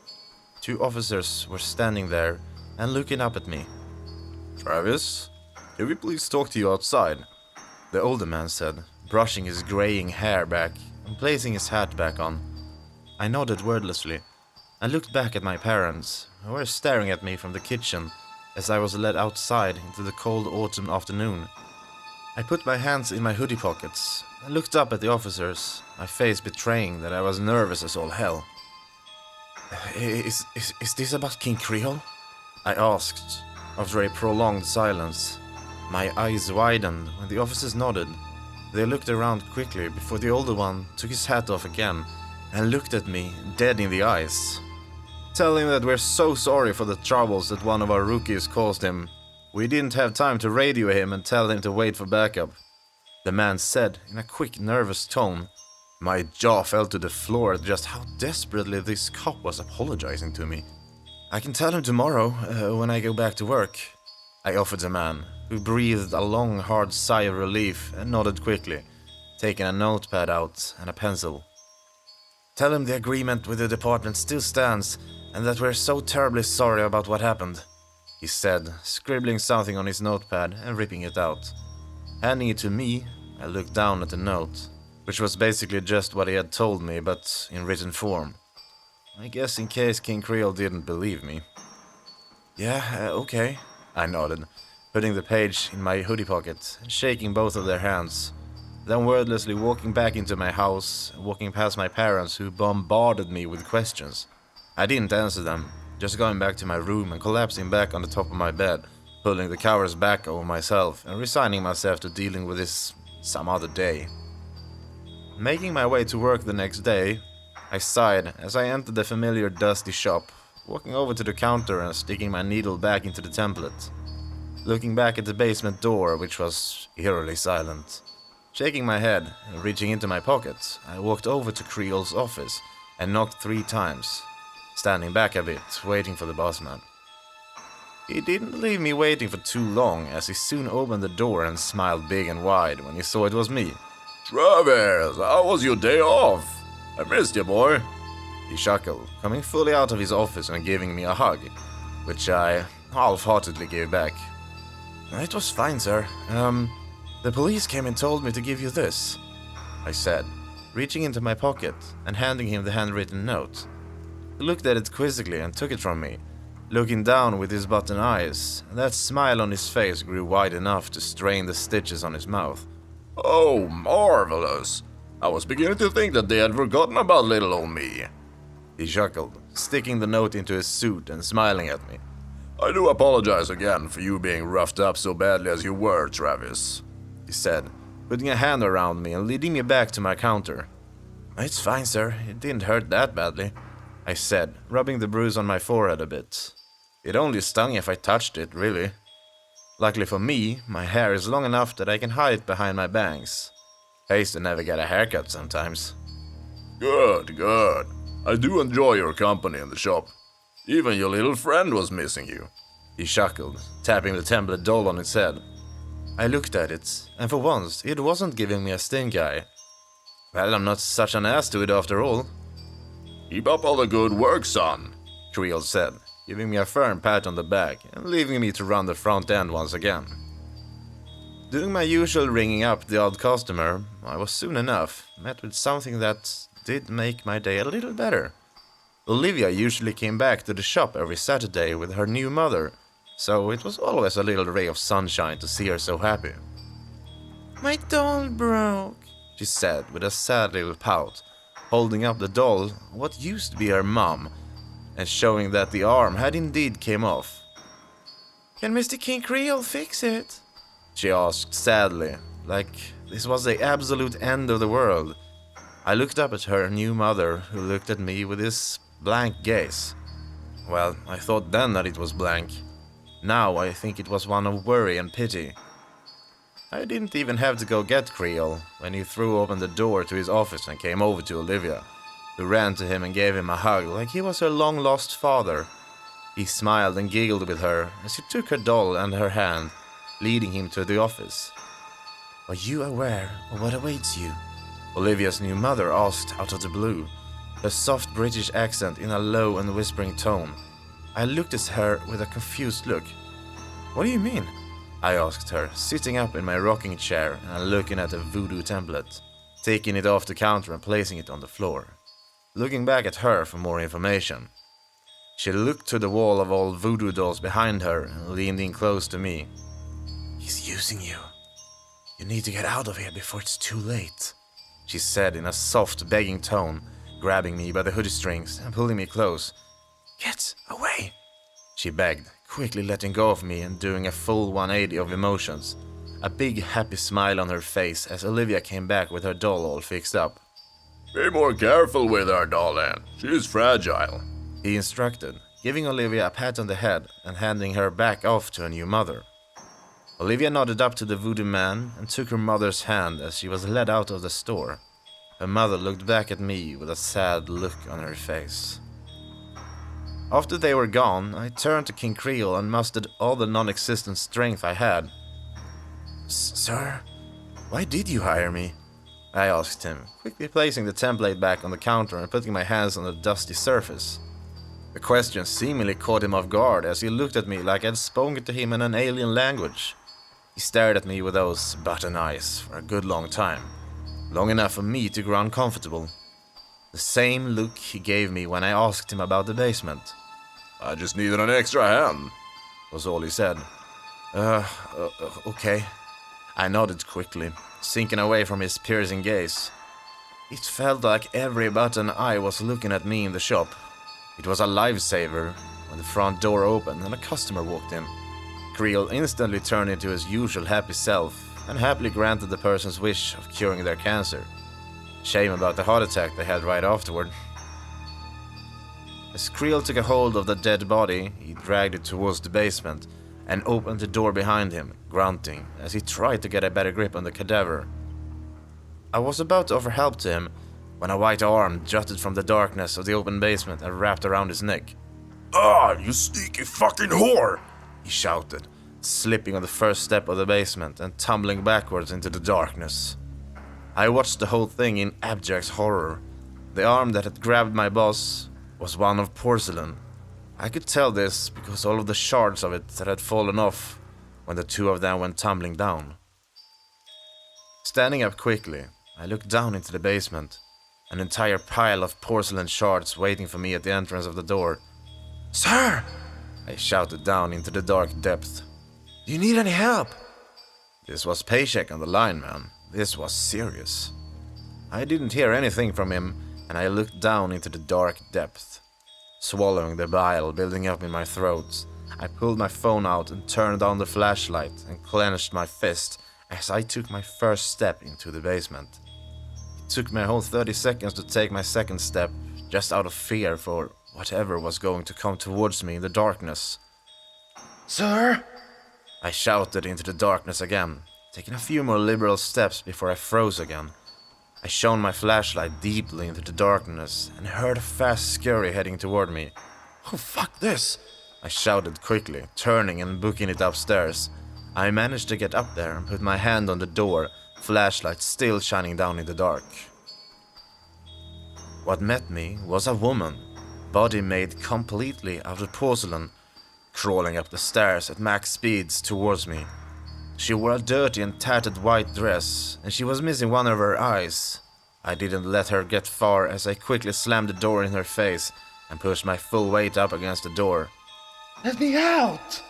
2 officers were standing there and looking up at me. Travis, can we please talk to you outside? The older man said, brushing his graying hair back and placing his hat back on. I nodded wordlessly and looked back at my parents, who were staring at me from the kitchen as I was led outside into the cold autumn afternoon. I put my hands in my hoodie pockets and looked up at the officers, my face betraying that I was nervous as all hell. Is this about King Creole? I asked, after a prolonged silence. My eyes widened when the officers nodded. They looked around quickly before the older one took his hat off again and looked at me dead in the eyes. Tell him that we're so sorry for the troubles that one of our rookies caused him. We didn't have time to radio him and tell him to wait for backup, the man said in a quick, nervous tone. My jaw fell to the floor at just how desperately this cop was apologizing to me. I can tell him tomorrow, when I go back to work, I offered the man, who breathed a long, hard sigh of relief and nodded quickly, taking a notepad out and a pencil. Tell him the agreement with the department still stands and that we're so terribly sorry about what happened, he said, scribbling something on his notepad and ripping it out. Handing it to me, I looked down at the note, which was basically just what he had told me, but in written form. I guess in case King Creole didn't believe me. Yeah, okay, I nodded, putting the page in my hoodie pocket and shaking both of their hands, then wordlessly walking back into my house and walking past my parents, who bombarded me with questions. I didn't answer them, just going back to my room and collapsing back on the top of my bed, pulling the covers back over myself and resigning myself to dealing with this some other day. Making my way to work the next day, I sighed as I entered the familiar dusty shop, walking over to the counter and sticking my needle back into the template. Looking back at the basement door, which was eerily silent. Shaking my head and reaching into my pocket, I walked over to Creole's office and knocked 3 times, standing back a bit, waiting for the bossman. He didn't leave me waiting for too long, as he soon opened the door and smiled big and wide when he saw it was me. Travis, how was your day off? I missed you, boy. He chuckled, coming fully out of his office and giving me a hug, which I half-heartedly gave back. It was fine, sir. The police came and told me to give you this, I said, reaching into my pocket and handing him the handwritten note. He looked at it quizzically and took it from me, looking down with his button eyes, and that smile on his face grew wide enough to strain the stitches on his mouth. Oh, marvelous. I was beginning to think that they had forgotten about little old me. He chuckled, sticking the note into his suit and smiling at me. I do apologize again for you being roughed up so badly as you were, Travis, he said, putting a hand around me and leading me back to my counter. It's fine, sir. It didn't hurt that badly, I said, rubbing the bruise on my forehead a bit. It only stung if I touched it, really. Luckily for me, my hair is long enough that I can hide it behind my bangs. I used to never get a haircut sometimes. Good, good. I do enjoy your company in the shop. Even your little friend was missing you. He chuckled, tapping the template doll on its head. I looked at it, and for once, it wasn't giving me a stink eye. Well, I'm not such an ass to it after all. Keep up all the good work, son, Creole said, giving me a firm pat on the back and leaving me to run the front end once again. Doing my usual ringing up the odd customer, I was soon enough met with something that did make my day a little better. Olivia usually came back to the shop every Saturday with her new mother, so it was always a little ray of sunshine to see her so happy. My doll broke, she said with a sad little pout, holding up the doll, what used to be her mum, and showing that the arm had indeed came off. Can Mr. King Creole fix it? She asked sadly, like this was the absolute end of the world. I looked up at her new mother, who looked at me with this blank gaze. Well, I thought then that it was blank. Now I think it was one of worry and pity. I didn't even have to go get Creole when he threw open the door to his office and came over to Olivia, who ran to him and gave him a hug like he was her long-lost father. He smiled and giggled with her as he took her doll and her hand, leading him to the office. Are you aware of what awaits you? Olivia's new mother asked out of the blue, her soft British accent in a low and whispering tone. I looked at her with a confused look. What do you mean? I asked her, sitting up in my rocking chair and looking at the voodoo template, taking it off the counter and placing it on the floor. Looking back at her for more information. She looked to the wall of old voodoo dolls behind her and leaned in close to me. He's using you. You need to get out of here before it's too late, she said in a soft, begging tone, grabbing me by the hoodie strings and pulling me close. Get away, she begged, quickly letting go of me and doing a full 180 of emotions. A big, happy smile on her face as Olivia came back with her doll all fixed up. Be more careful with her, darling. She's fragile, he instructed, giving Olivia a pat on the head and handing her back off to a new mother. Olivia nodded up to the voodoo man and took her mother's hand as she was led out of the store. Her mother looked back at me with a sad look on her face. After they were gone, I turned to King Creole and mustered all the non-existent strength I had. Sir, why did you hire me? I asked him, quickly placing the template back on the counter and putting my hands on the dusty surface. The question seemingly caught him off guard as he looked at me like I'd spoken to him in an alien language. He stared at me with those button eyes for a good long time, long enough for me to grow uncomfortable. The same look he gave me when I asked him about the basement. I just needed an extra hand, was all he said. Okay. I nodded quickly, sinking away from his piercing gaze. It felt like every button eye was looking at me in the shop. It was a lifesaver when the front door opened and a customer walked in. Creole instantly turned into his usual happy self and happily granted the person's wish of curing their cancer. Shame about the heart attack they had right afterward. As Creole took a hold of the dead body, he dragged it towards the basement and opened the door behind him, grunting as he tried to get a better grip on the cadaver. I was about to offer help to him when a white arm jutted from the darkness of the open basement and wrapped around his neck. Ah, you sneaky fucking whore! He shouted, slipping on the first step of the basement and tumbling backwards into the darkness. I watched the whole thing in abject horror. The arm that had grabbed my boss was one of porcelain. I could tell this because all of the shards of it that had fallen off when the two of them went tumbling down. Standing up quickly, I looked down into the basement, an entire pile of porcelain shards waiting for me at the entrance of the door. Sir! I shouted down into the dark depth. Do you need any help? This was Paycheck on the line, man. This was serious. I didn't hear anything from him, and I looked down into the dark depth. Swallowing the bile building up in my throat, I pulled my phone out and turned on the flashlight and clenched my fist as I took my first step into the basement. It took me a whole 30 seconds to take my second step, just out of fear for whatever was going to come towards me in the darkness. Sir? I shouted into the darkness again, taking a few more liberal steps before I froze again. I shone my flashlight deeply into the darkness and heard a fast scurry heading toward me. Oh, fuck this! I shouted quickly, turning and booking it upstairs. I managed to get up there and put my hand on the door, flashlight still shining down in the dark. What met me was a woman, body made completely out of porcelain, crawling up the stairs at max speeds towards me. She wore a dirty and tattered white dress, and she was missing one of her eyes. I didn't let her get far as I quickly slammed the door in her face and pushed my full weight up against the door. Let me out!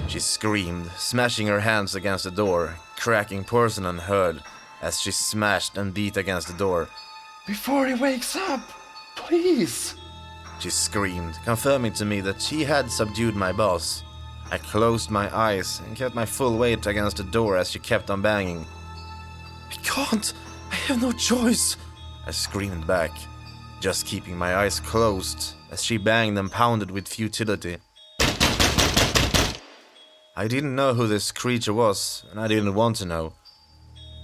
She screamed, smashing her hands against the door, cracking porcelain heard as she smashed and beat against the door. Before he wakes up, please! She screamed, confirming to me that she had subdued my boss. I closed my eyes and kept my full weight against the door as she kept on banging. I can't! I have no choice! I screamed back, just keeping my eyes closed as she banged and pounded with futility. I didn't know who this creature was, and I didn't want to know.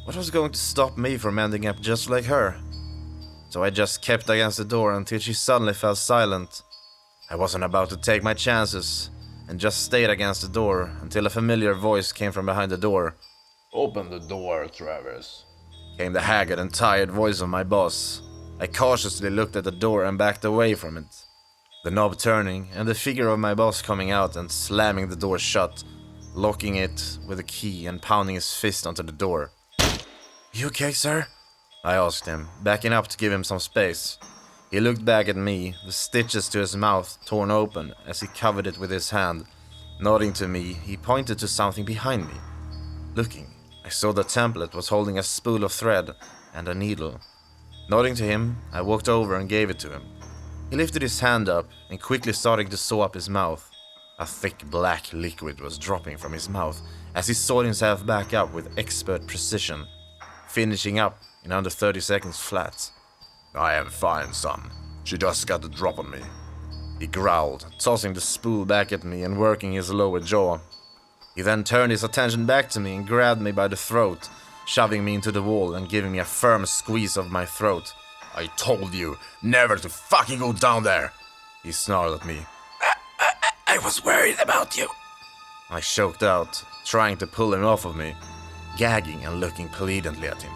What was going to stop me from ending up just like her? So I just kept against the door until she suddenly fell silent. I wasn't about to take my chances, and just stayed against the door until a familiar voice came from behind the door. Open the door, Travis, came the haggard and tired voice of my boss. I cautiously looked at the door and backed away from it. The knob turning and the figure of my boss coming out and slamming the door shut, locking it with a key and pounding his fist onto the door. "You okay, sir?" I asked him, backing up to give him some space. He looked back at me, the stitches to his mouth torn open as he covered it with his hand. Nodding to me, he pointed to something behind me. Looking, I saw the template was holding a spool of thread and a needle. Nodding to him, I walked over and gave it to him. He lifted his hand up and quickly started to sew up his mouth. A thick black liquid was dropping from his mouth as he sewed himself back up with expert precision, finishing up in under 30 seconds flat. I am fine, son. She just got a drop on me. He growled, tossing the spool back at me and working his lower jaw. He then turned his attention back to me and grabbed me by the throat, shoving me into the wall and giving me a firm squeeze of my throat. I told you never to fucking go down there, he snarled at me. I was worried about you. I choked out, trying to pull him off of me, gagging and looking pleadantly at him.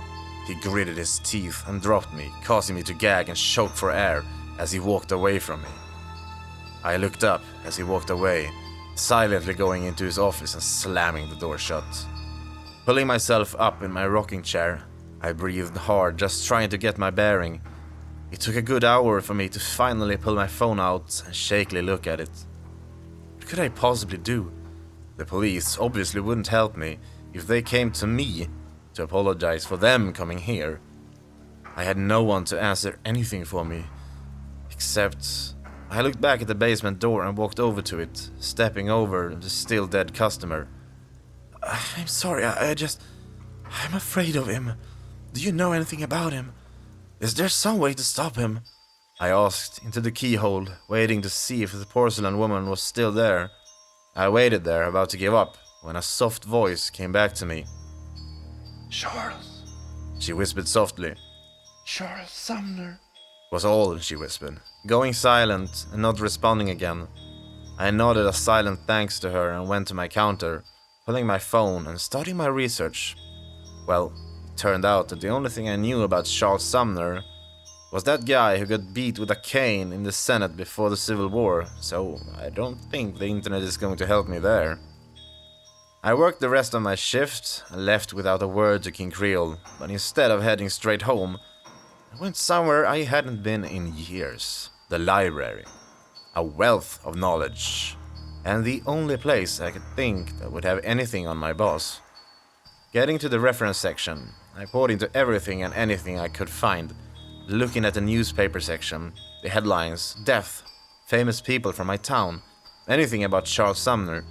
He gritted his teeth and dropped me, causing me to gag and choke for air as he walked away from me. I looked up as he walked away, silently going into his office and slamming the door shut. Pulling myself up in my rocking chair, I breathed hard, just trying to get my bearing. It took a good hour for me to finally pull my phone out and shakily look at it. What could I possibly do? The police obviously wouldn't help me if they came to me to apologize for them coming here. I had no one to answer anything for me, except I looked back at the basement door and walked over to it, stepping over the still dead customer. "I'm sorry, I'm afraid of him. Do you know anything about him? Is there some way to stop him?" I asked into the keyhole, waiting to see if the porcelain woman was still there. I waited there, about to give up, when a soft voice came back to me. Charles. She whispered softly. Charles Sumner. Was all she whispered, going silent and not responding again. I nodded a silent thanks to her and went to my counter, pulling my phone and starting my research. Well, it turned out that the only thing I knew about Charles Sumner was that guy who got beat with a cane in the Senate before the Civil War, so I don't think the internet is going to help me there. I worked the rest of my shift and left without a word to King Creole, but instead of heading straight home, I went somewhere I hadn't been in years. The library. A wealth of knowledge. And the only place I could think that would have anything on my boss. Getting to the reference section, I poured into everything and anything I could find, looking at the newspaper section, the headlines, death, famous people from my town, anything about Charles Sumner.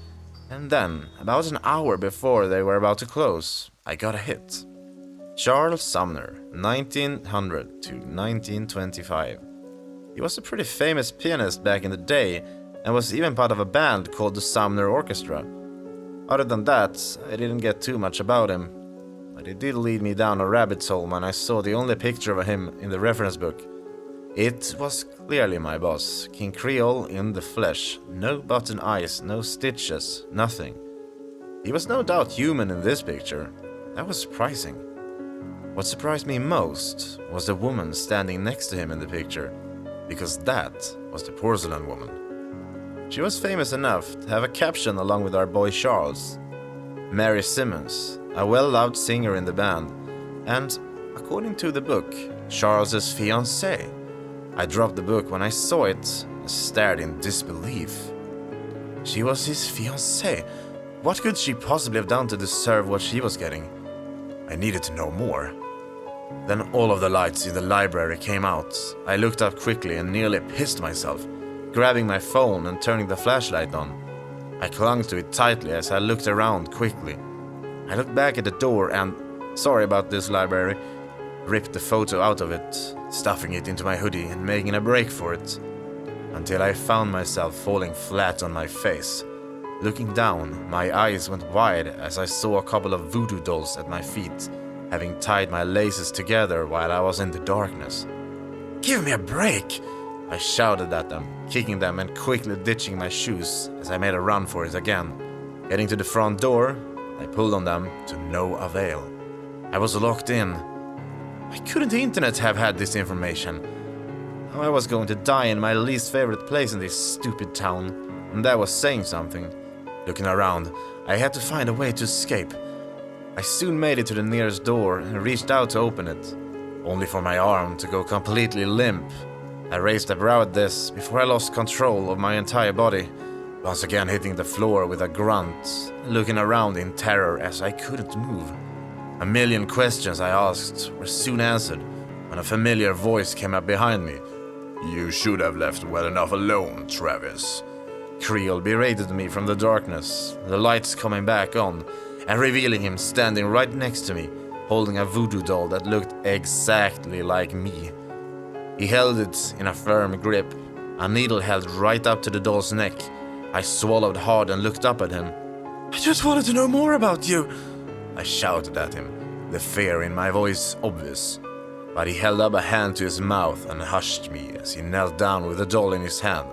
And then, about an hour before they were about to close, I got a hit. Charles Sumner, 1900 to 1925. He was a pretty famous pianist back in the day and was even part of a band called the Sumner Orchestra. Other than that, I didn't get too much about him, but it did lead me down a rabbit hole when I saw the only picture of him in the reference book. It was clearly my boss, King Creole in the flesh. No button eyes, no stitches, nothing. He was no doubt human in this picture. That was surprising. What surprised me most was the woman standing next to him in the picture, because that was the porcelain woman. She was famous enough to have a caption along with our boy Charles. Mary Simmons, a well-loved singer in the band, and, according to the book, Charles's fiancée. I dropped the book when I saw it and stared in disbelief. She was his fiancée. What could she possibly have done to deserve what she was getting? I needed to know more. Then all of the lights in the library came out. I looked up quickly and nearly pissed myself, grabbing my phone and turning the flashlight on. I clung to it tightly as I looked around quickly. I looked back at the door and, sorry about this library, ripped the photo out of it, stuffing it into my hoodie and making a break for it, until I found myself falling flat on my face. Looking down, my eyes went wide as I saw a couple of voodoo dolls at my feet, having tied my laces together while I was in the darkness. "Give me a break!" I shouted at them, kicking them and quickly ditching my shoes as I made a run for it again. Getting to the front door, I pulled on them to no avail. I was locked in. Why couldn't the internet have had this information? Now I was going to die in my least favorite place in this stupid town, and that was saying something. Looking around, I had to find a way to escape. I soon made it to the nearest door and reached out to open it, only for my arm to go completely limp. I raised a brow at this before I lost control of my entire body, once again hitting the floor with a grunt, looking around in terror as I couldn't move. A million questions I asked were soon answered when a familiar voice came up behind me. You should have left well enough alone, Travis. Creole berated me from the darkness, the lights coming back on, and revealing him standing right next to me, holding a voodoo doll that looked exactly like me. He held it in a firm grip, a needle held right up to the doll's neck. I swallowed hard and looked up at him. "I just wanted to know more about you," I shouted at him, the fear in my voice obvious. But he held up a hand to his mouth and hushed me as he knelt down with the doll in his hand.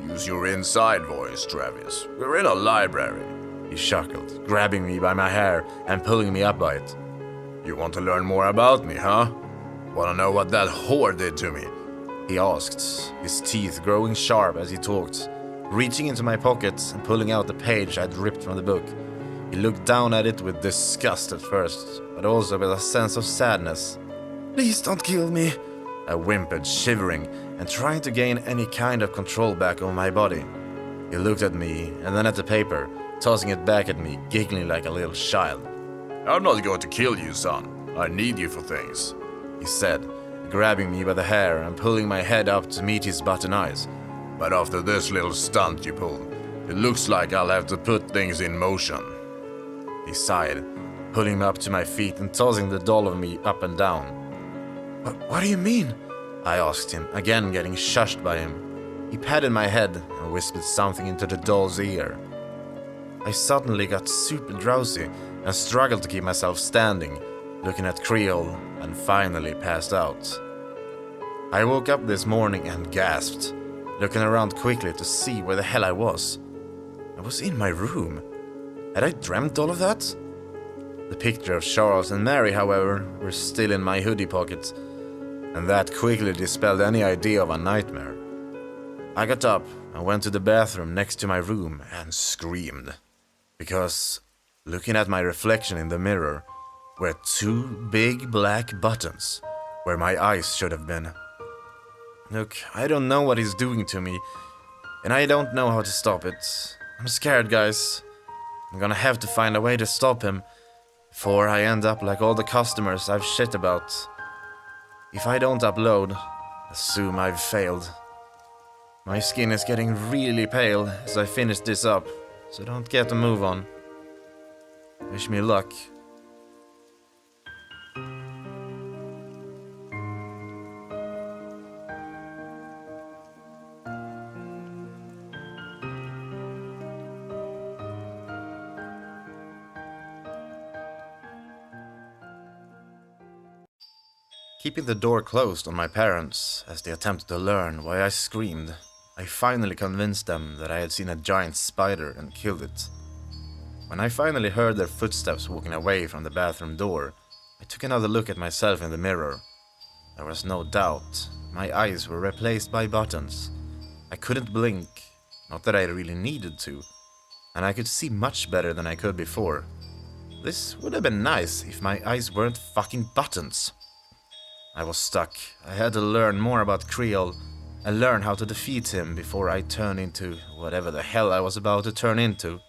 Use your inside voice, Travis. We're in a library. He chuckled, grabbing me by my hair and pulling me up by it. You want to learn more about me, huh? Want to know what that whore did to me? He asked, his teeth growing sharp as he talked, reaching into my pocket and pulling out the page I'd ripped from the book. He looked down at it with disgust at first, but also with a sense of sadness. "Please don't kill me," I whimpered, shivering and trying to gain any kind of control back over my body. He looked at me and then at the paper, tossing it back at me, giggling like a little child. I'm not going to kill you, son. I need you for things, he said, grabbing me by the hair and pulling my head up to meet his button eyes. But after this little stunt you pulled, it looks like I'll have to put things in motion. He sighed, pulling me up to my feet and tossing the doll of me up and down. What do you mean? I asked him, again getting shushed by him. He patted my head and whispered something into the doll's ear. I suddenly got super drowsy and struggled to keep myself standing, looking at Creole, and finally passed out. I woke up this morning and gasped, looking around quickly to see where the hell I was. I was in my room. Had I dreamt all of that? The picture of Charles and Mary, however, were still in my hoodie pocket, and that quickly dispelled any idea of a nightmare. I got up and went to the bathroom next to my room and screamed, because looking at my reflection in the mirror were two big black buttons where my eyes should have been. Look, I don't know what he's doing to me, and I don't know how to stop it. I'm scared, guys. I'm gonna have to find a way to stop him before I end up like all the customers I've shit about. If I don't upload, assume I've failed. My skin is getting really pale as I finish this up, so don't get a move on. Wish me luck. Keeping the door closed on my parents as they attempted to learn why I screamed, I finally convinced them that I had seen a giant spider and killed it. When I finally heard their footsteps walking away from the bathroom door, I took another look at myself in the mirror. There was no doubt, my eyes were replaced by buttons. I couldn't blink, not that I really needed to, and I could see much better than I could before. This would have been nice if my eyes weren't fucking buttons. I was stuck. I had to learn more about Creole and learn how to defeat him before I turned into whatever the hell I was about to turn into.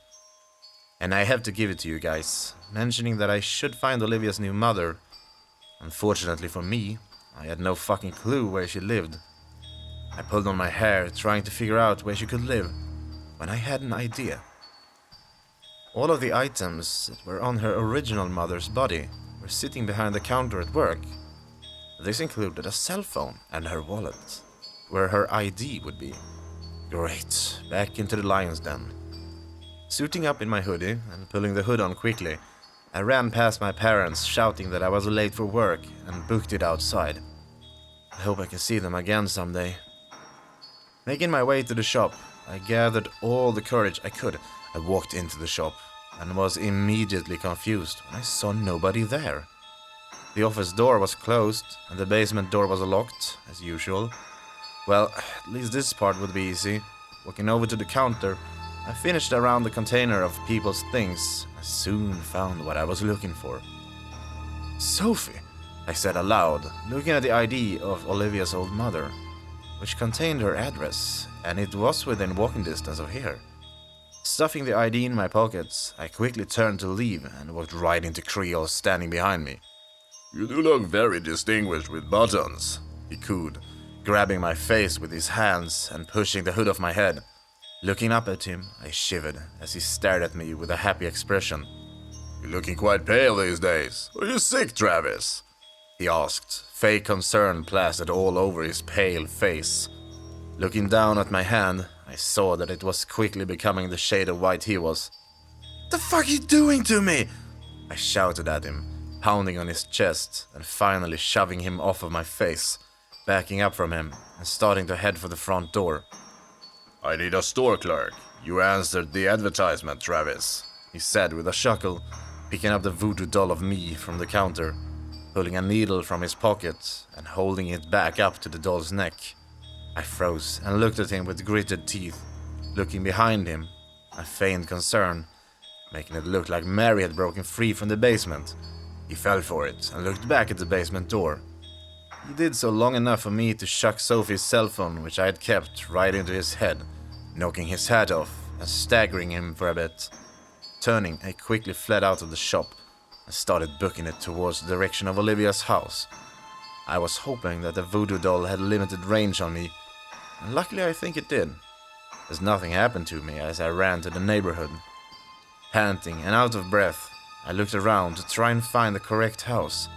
And I have to give it to you guys, mentioning that I should find Olivia's new mother. Unfortunately for me, I had no fucking clue where she lived. I pulled on my hair, trying to figure out where she could live, when I had an idea. All of the items that were on her original mother's body were sitting behind the counter at work. This included a cell phone and her wallet, where her ID would be. Great, back into the lion's den. Suiting up in my hoodie and pulling the hood on quickly, I ran past my parents shouting that I was late for work and booked it outside. I hope I can see them again someday. Making my way to the shop, I gathered all the courage I could. I walked into the shop, and was immediately confused when I saw nobody there. The office door was closed and the basement door was locked, as usual. Well, at least this part would be easy. Walking over to the counter, I finished around the container of people's things and soon found what I was looking for. Sophie, I said aloud, looking at the ID of Olivia's old mother, which contained her address, and it was within walking distance of here. Stuffing the ID in my pockets, I quickly turned to leave and walked right into Creole standing behind me. You do look very distinguished with buttons, He cooed, grabbing my face with his hands and pushing the hood off my head. Looking up at him, I shivered as he stared at me with a happy expression. You're looking quite pale these days. Are you sick, Travis? He asked, fake concern plastered all over his pale face. Looking down at my hand, I saw that it was quickly becoming the shade of white he was. "The fuck are you doing to me?" I shouted at him, pounding on his chest and finally shoving him off of my face, backing up from him and starting to head for the front door. I need a store clerk. You answered the advertisement, Travis, he said with a chuckle, picking up the voodoo doll of me from the counter, pulling a needle from his pocket and holding it back up to the doll's neck. I froze and looked at him with gritted teeth, looking behind him, a feigned concern, making it look like Mary had broken free from the basement. He fell for it and looked back at the basement door. He did so long enough for me to chuck Sophie's cell phone, which I had kept, right into his head, knocking his hat off and staggering him for a bit. Turning, I quickly fled out of the shop and started booking it towards the direction of Olivia's house. I was hoping that the voodoo doll had limited range on me, and luckily I think it did, as nothing happened to me as I ran to the neighborhood. Panting and out of breath, I looked around to try and find the correct house.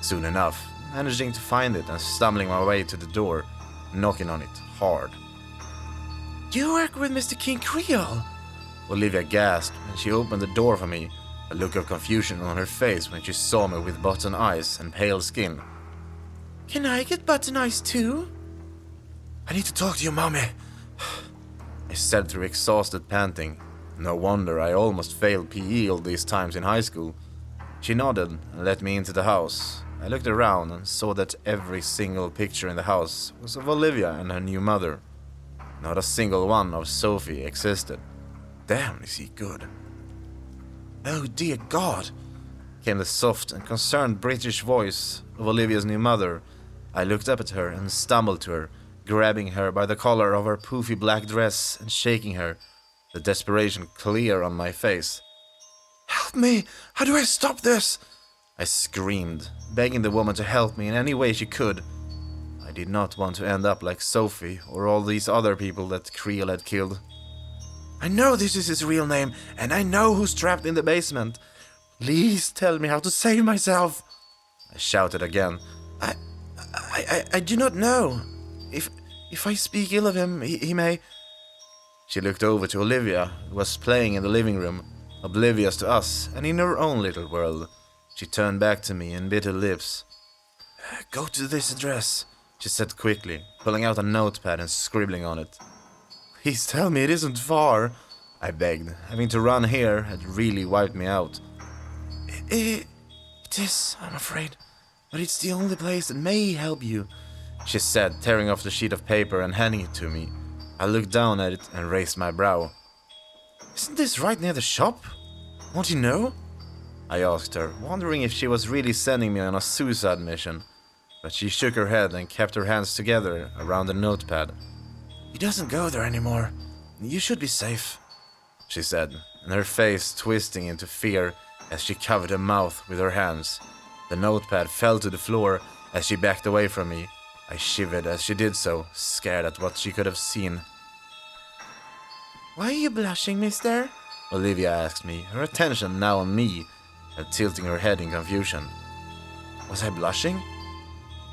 Soon enough, managing to find it and stumbling my way to the door, knocking on it hard. "You work with Mr. King Creole?" Olivia gasped when she opened the door for me, a look of confusion on her face when she saw me with button eyes and pale skin. "Can I get button eyes too?" "I need to talk to your mommy," I said through exhausted panting. No wonder I almost failed PE all these times in high school. She nodded and let me into the house. I looked around and saw that every single picture in the house was of Olivia and her new mother. Not a single one of Sophie existed. Damn, is he good. "Oh dear God," came the soft and concerned British voice of Olivia's new mother. I looked up at her and stumbled to her, grabbing her by the collar of her poofy black dress and shaking her, the desperation clear on my face. "Help me! How do I stop this?" I screamed, begging the woman to help me in any way she could. I did not want to end up like Sophie or all these other people that Creole had killed. "I know this is his real name, and I know who's trapped in the basement. Please tell me how to save myself," I shouted again. I do not know. If I speak ill of him, he may..." She looked over to Olivia, who was playing in the living room, oblivious to us and in her own little world. She turned back to me and bit her lips. "Go to this address," she said quickly, pulling out a notepad and scribbling on it. "Please tell me it isn't far," I begged. Having to run here had really wiped me out. It is, I'm afraid, but it's the only place that may help you," she said, tearing off the sheet of paper and handing it to me. I looked down at it and raised my brow. "Isn't this right near the shop? Won't you know?" I asked her, wondering if she was really sending me on a suicide mission. But she shook her head and kept her hands together around the notepad. "He doesn't go there anymore. You should be safe," she said, and her face twisting into fear as she covered her mouth with her hands. The notepad fell to the floor as she backed away from me. I shivered as she did so, scared at what she could have seen. "Why are you blushing, mister?" Olivia asked me, her attention now on me, and tilting her head in confusion. Was I blushing?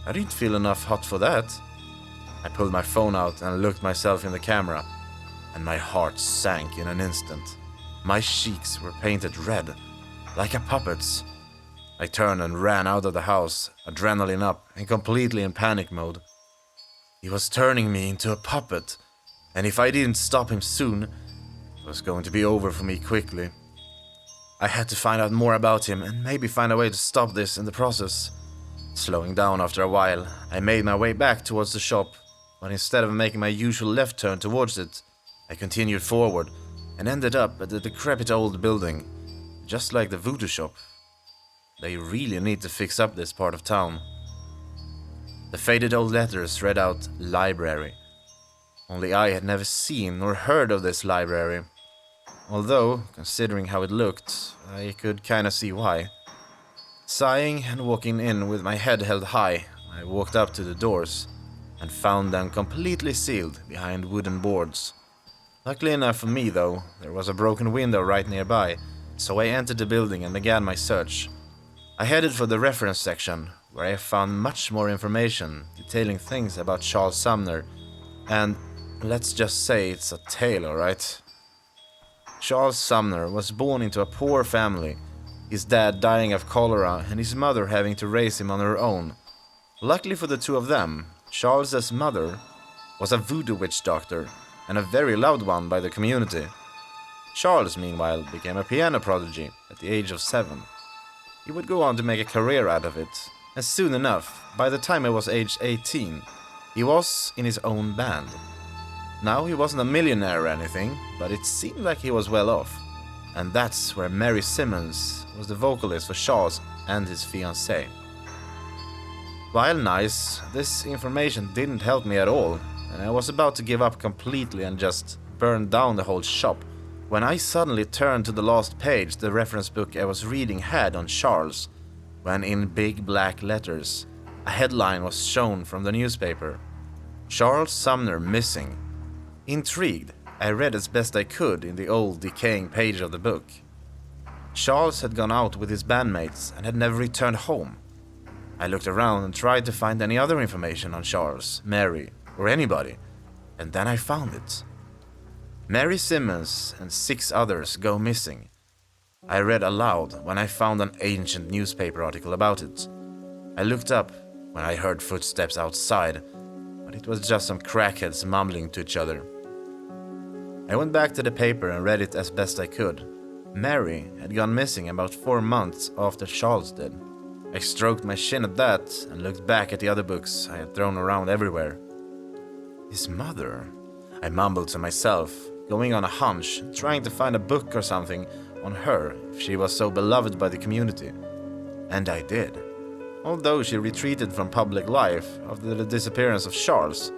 I didn't feel enough hot for that. I pulled my phone out and looked myself in the camera, and my heart sank in an instant. My cheeks were painted red, like a puppet's. I turned and ran out of the house, adrenaline up and completely in panic mode. He was turning me into a puppet, and if I didn't stop him soon, it was going to be over for me quickly. I had to find out more about him and maybe find a way to stop this in the process. Slowing down after a while, I made my way back towards the shop, but instead of making my usual left turn towards it, I continued forward and ended up at the decrepit old building, just like the voodoo shop. They really need to fix up this part of town. The faded old letters read out library. Only I had never seen nor heard of this library. Although, considering how it looked, I could kinda see why. Sighing and walking in with my head held high, I walked up to the doors and found them completely sealed behind wooden boards. Luckily enough for me though, there was a broken window right nearby, so I entered the building and began my search. I headed for the reference section, where I found much more information detailing things about Charles Sumner, and let's just say it's a tale, alright? Charles Sumner was born into a poor family, his dad dying of cholera and his mother having to raise him on her own. Luckily for the two of them, Charles's mother was a voodoo witch doctor, and a very loved one by the community. Charles, meanwhile, became a piano prodigy at the age of 7. He would go on to make a career out of it, and soon enough, by the time he was aged 18, he was in his own band. Now he wasn't a millionaire or anything, but it seemed like he was well off, and that's where Mary Simmons was the vocalist for Charles and his fiancée. While nice, this information didn't help me at all, and I was about to give up completely and just burn down the whole shop, when I suddenly turned to the last page the reference book I was reading had on Charles, when in big black letters, a headline was shown from the newspaper. Charles Sumner missing. Intrigued, I read as best I could in the old decaying page of the book. Charles had gone out with his bandmates and had never returned home. I looked around and tried to find any other information on Charles, Mary, or anybody, and then I found it. Mary Simmons and 6 others go missing. I read aloud when I found an ancient newspaper article about it. I looked up when I heard footsteps outside, but it was just some crackheads mumbling to each other. I went back to the paper and read it as best I could. Mary had gone missing about 4 months after Charles did. I stroked my chin at that and looked back at the other books I had thrown around everywhere. His mother? I mumbled to myself, going on a hunch, trying to find a book or something on her if she was so beloved by the community. And I did. Although she retreated from public life after the disappearance of Charles,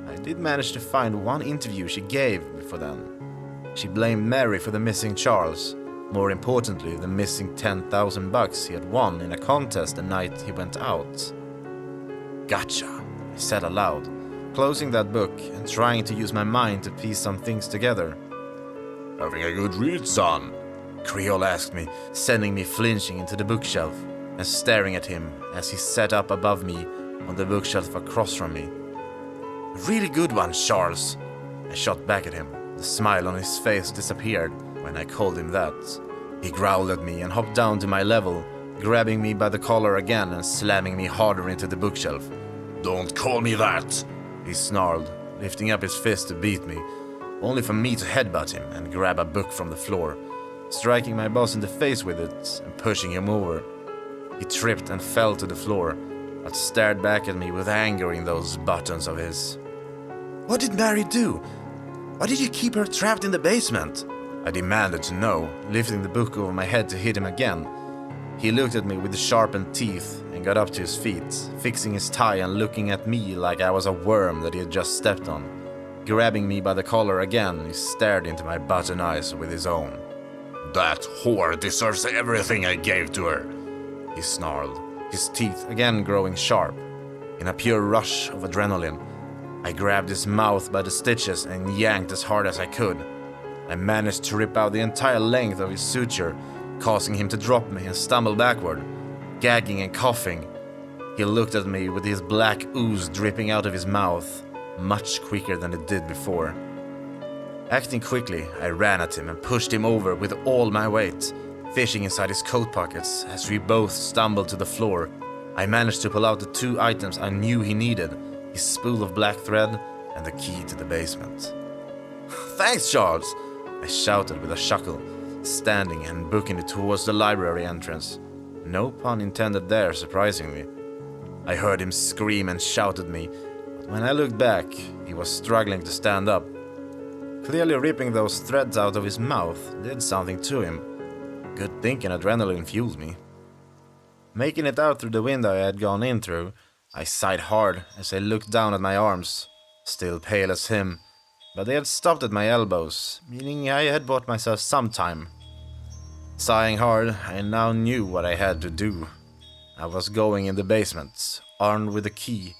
I did manage to find one interview she gave before then. She blamed Mary for the missing Charles, more importantly the missing $10,000 he had won in a contest the night he went out. Gotcha, I said aloud, closing that book and trying to use my mind to piece some things together. Having a good read, son? Creole asked me, sending me flinching into the bookshelf and staring at him as he sat up above me on the bookshelf across from me. Really good one, Charles. I shot back at him. The smile on his face disappeared when I called him that. He growled at me and hopped down to my level, grabbing me by the collar again and slamming me harder into the bookshelf. Don't call me that, he snarled, lifting up his fist to beat me, only for me to headbutt him and grab a book from the floor, striking my boss in the face with it and pushing him over. He tripped and fell to the floor, but stared back at me with anger in those buttons of his. What did Mary do? Why did you keep her trapped in the basement? I demanded to know, lifting the book over my head to hit him again. He looked at me with sharpened teeth and got up to his feet, fixing his tie and looking at me like I was a worm that he had just stepped on. Grabbing me by the collar again, he stared into my button eyes with his own. That whore deserves everything I gave to her, he snarled, his teeth again growing sharp. In a pure rush of adrenaline, I grabbed his mouth by the stitches and yanked as hard as I could. I managed to rip out the entire length of his suture, causing him to drop me and stumble backward, gagging and coughing. He looked at me with his black ooze dripping out of his mouth, much quicker than it did before. Acting quickly, I ran at him and pushed him over with all my weight, fishing inside his coat pockets as we both stumbled to the floor. I managed to pull out the 2 items I knew he needed, his spool of black thread and the key to the basement. Thanks, Charles, I shouted with a chuckle, standing and booking it towards the library entrance. No pun intended there, surprisingly. I heard him scream and shout at me, but when I looked back, he was struggling to stand up. Clearly ripping those threads out of his mouth did something to him. Good thinking adrenaline fuels me. Making it out through the window I had gone in through, I sighed hard as I looked down at my arms, still pale as him, but they had stopped at my elbows, meaning I had bought myself some time. Sighing hard, I now knew what I had to do. I was going in the basement, armed with a key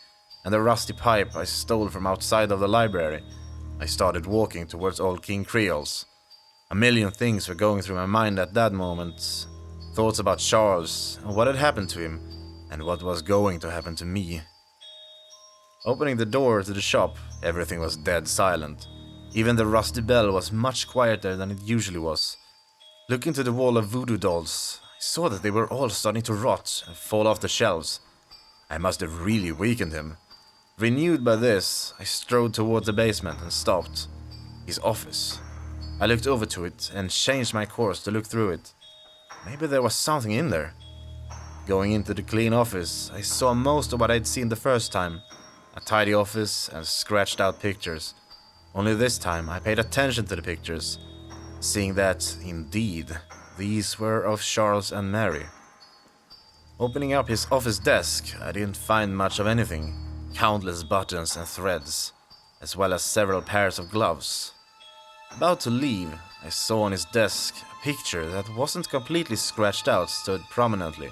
and a rusty pipe I stole from outside of the library. I started walking towards Old King Creole's. A million things were going through my mind at that moment. Thoughts about Charles and what had happened to him, and what was going to happen to me. Opening the door to the shop, everything was dead silent. Even the rusty bell was much quieter than it usually was. Looking to the wall of voodoo dolls, I saw that they were all starting to rot and fall off the shelves. I must have really weakened him. Renewed by this, I strode towards the basement and stopped. His office. I looked over to it and changed my course to look through it. Maybe there was something in there. Going into the clean office, I saw most of what I'd seen the first time. A tidy office and scratched out pictures. Only this time I paid attention to the pictures, seeing that, indeed, these were of Charles and Mary. Opening up his office desk, I didn't find much of anything. Countless buttons and threads, as well as several pairs of gloves. About to leave, I saw on his desk a picture that wasn't completely scratched out stood prominently.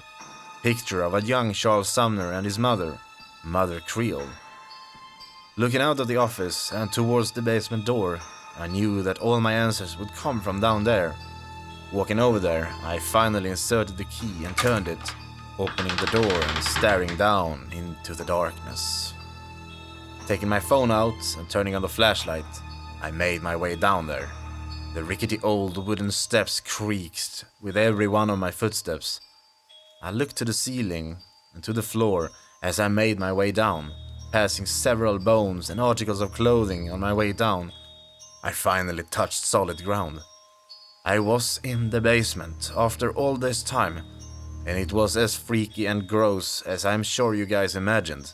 Picture of a young Charles Sumner and his mother, Mother Creole. Looking out of the office and towards the basement door, I knew that all my answers would come from down there. Walking over there, I finally inserted the key and turned it, opening the door and staring down into the darkness. Taking my phone out and turning on the flashlight, I made my way down there. The rickety old wooden steps creaked with every one of my footsteps. I looked to the ceiling and to the floor as I made my way down, passing several bones and articles of clothing on my way down. I finally touched solid ground. I was in the basement after all this time, and it was as freaky and gross as I'm sure you guys imagined.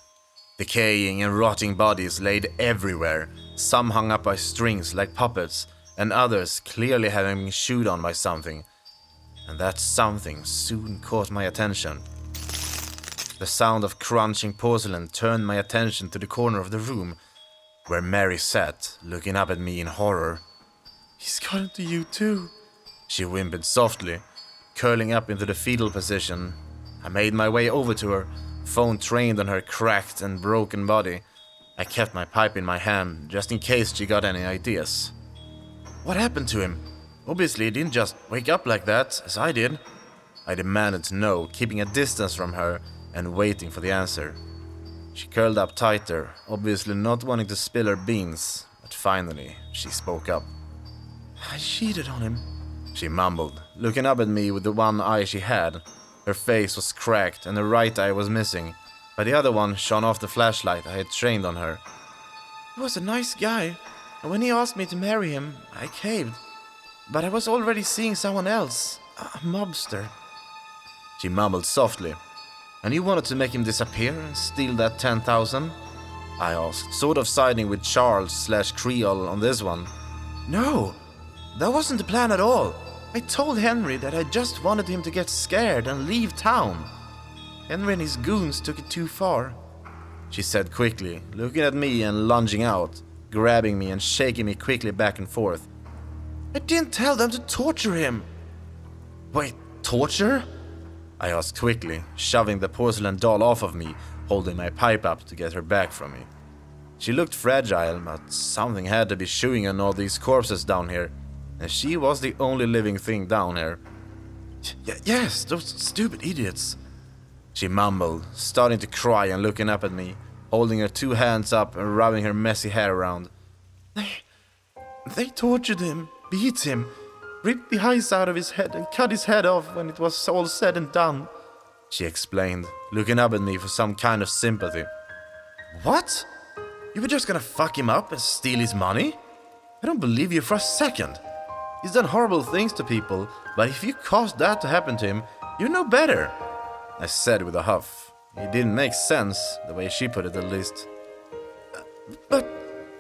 Decaying and rotting bodies laid everywhere, some hung up by strings like puppets, and others clearly having been chewed on by something. And that something soon caught my attention. The sound of crunching porcelain turned my attention to the corner of the room, where Mary sat, looking up at me in horror. "He's gotten to you too," she whimpered softly, curling up into the fetal position. I made my way over to her, phone trained on her cracked and broken body. I kept my pipe in my hand, just in case she got any ideas. "What happened to him? Obviously he didn't just wake up like that, as I did." I demanded to know, keeping a distance from her and waiting for the answer. She curled up tighter, obviously not wanting to spill her beans, but finally she spoke up. "I cheated on him," she mumbled, looking up at me with the one eye she had. Her face was cracked and the right eye was missing, but the other one shone off the flashlight I had trained on her. "He was a nice guy, and when he asked me to marry him, I caved. But I was already seeing someone else, a mobster." She mumbled softly. "And you wanted to make him disappear and steal that 10,000? I asked, sort of siding with Charles/Creole on this one. "No, that wasn't the plan at all. I told Henry that I just wanted him to get scared and leave town. Henry and his goons took it too far," she said quickly, looking at me and lunging out, grabbing me and shaking me quickly back and forth. "I didn't tell them to torture him." "Wait, torture?" I asked quickly, shoving the porcelain doll off of me, holding my pipe up to get her back from me. She looked fragile, but something had to be chewing on all these corpses down here, and she was the only living thing down here. Yes, those stupid idiots," she mumbled, starting to cry and looking up at me, holding her two hands up and rubbing her messy hair around. They tortured him, beat him, ripped the eyes out of his head and cut his head off when it was all said and done," she explained, looking up at me for some kind of sympathy. "What? You were just gonna fuck him up and steal his money? I don't believe you for a second." He's done horrible things to people, but if you caused that to happen to him, you know better, I said with a huff. It didn't make sense, the way she put it at least. But,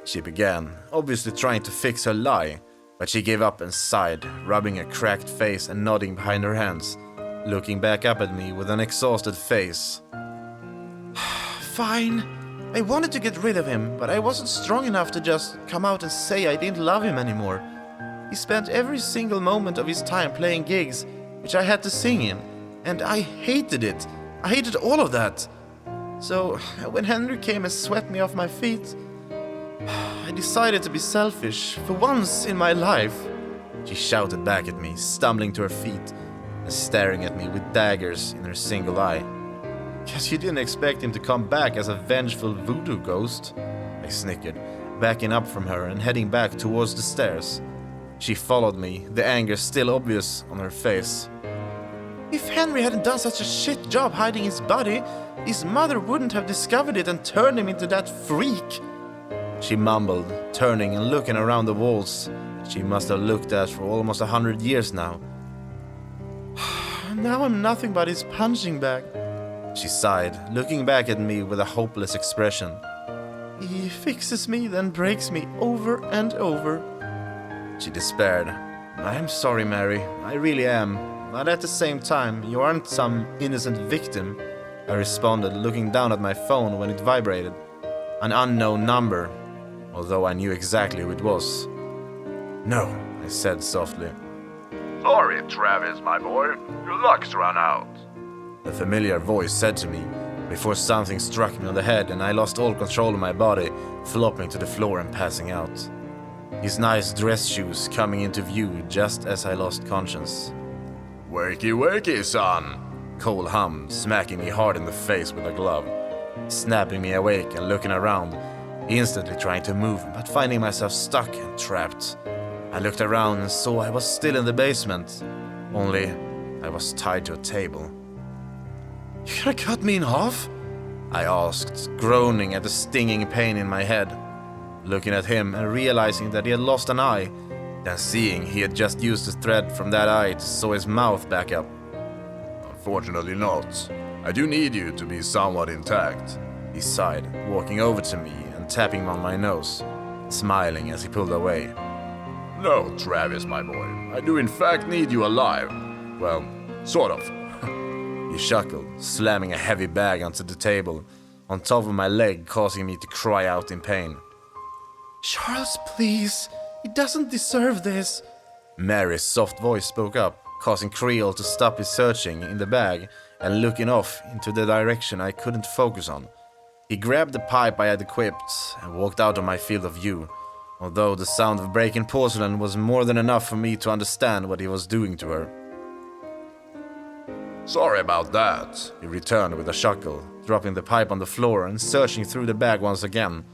she began, obviously trying to fix her lie, but she gave up and sighed, rubbing her cracked face and nodding behind her hands, looking back up at me with an exhausted face. Fine. I wanted to get rid of him, but I wasn't strong enough to just come out and say I didn't love him anymore. He spent every single moment of his time playing gigs, which I had to sing in, and I hated it. I hated all of that. So, when Henry came and swept me off my feet, I decided to be selfish for once in my life. She shouted back at me, stumbling to her feet and staring at me with daggers in her single eye. Guess you didn't expect him to come back as a vengeful voodoo ghost, I snickered, backing up from her and heading back towards the stairs. She followed me, the anger still obvious on her face. If Henry hadn't done such a shit job hiding his body, his mother wouldn't have discovered it and turned him into that freak, she mumbled, turning and looking around the walls she must have looked at for almost 100 years now. Now I'm nothing but his punching bag, she sighed, looking back at me with a hopeless expression. He fixes me, then breaks me over and over. She despaired. I'm sorry, Mary, I really am. But at the same time, you aren't some innocent victim, I responded, looking down at my phone when it vibrated. An unknown number, although I knew exactly who it was. No, I said softly. Sorry, Travis, my boy. Your luck's run out. A familiar voice said to me, before something struck me on the head and I lost all control of my body, flopping to the floor and passing out. His nice dress shoes coming into view just as I lost conscience. Wakey, wakey, son, Cole hummed, smacking me hard in the face with a glove, snapping me awake and looking around, instantly trying to move, but finding myself stuck and trapped. I looked around and saw I was still in the basement, only I was tied to a table. You gonna cut me in half? I asked, groaning at the stinging pain in my head, looking at him and realizing that he had lost an eye, then seeing he had just used the thread from that eye to sew his mouth back up. Unfortunately not. I do need you to be somewhat intact, he sighed, walking over to me and tapping on my nose, smiling as he pulled away. No, Travis, my boy. I do in fact need you alive. Well, sort of. He chuckled, slamming a heavy bag onto the table, on top of my leg, causing me to cry out in pain. Charles, please. He doesn't deserve this. Mary's soft voice spoke up, causing Creole to stop his searching in the bag and looking off into the direction I couldn't focus on. He grabbed the pipe I had equipped and walked out of my field of view, although the sound of breaking porcelain was more than enough for me to understand what he was doing to her. Sorry about that, he returned with a chuckle, dropping the pipe on the floor and searching through the bag once again,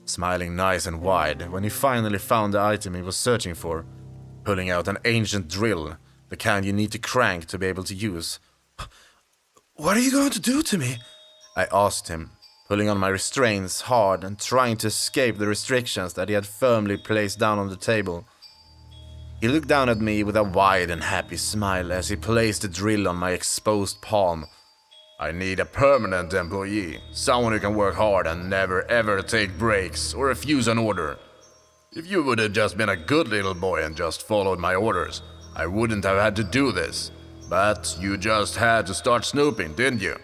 smiling nice and wide when he finally found the item he was searching for, pulling out an ancient drill, the kind you need to crank to be able to use. What are you going to do to me? I asked him, pulling on my restraints hard and trying to escape the restrictions that he had firmly placed down on the table. He looked down at me with a wide and happy smile as he placed the drill on my exposed palm. I need a permanent employee, someone who can work hard and never ever take breaks or refuse an order. If you would have just been a good little boy and just followed my orders, I wouldn't have had to do this. But you just had to start snooping, didn't you?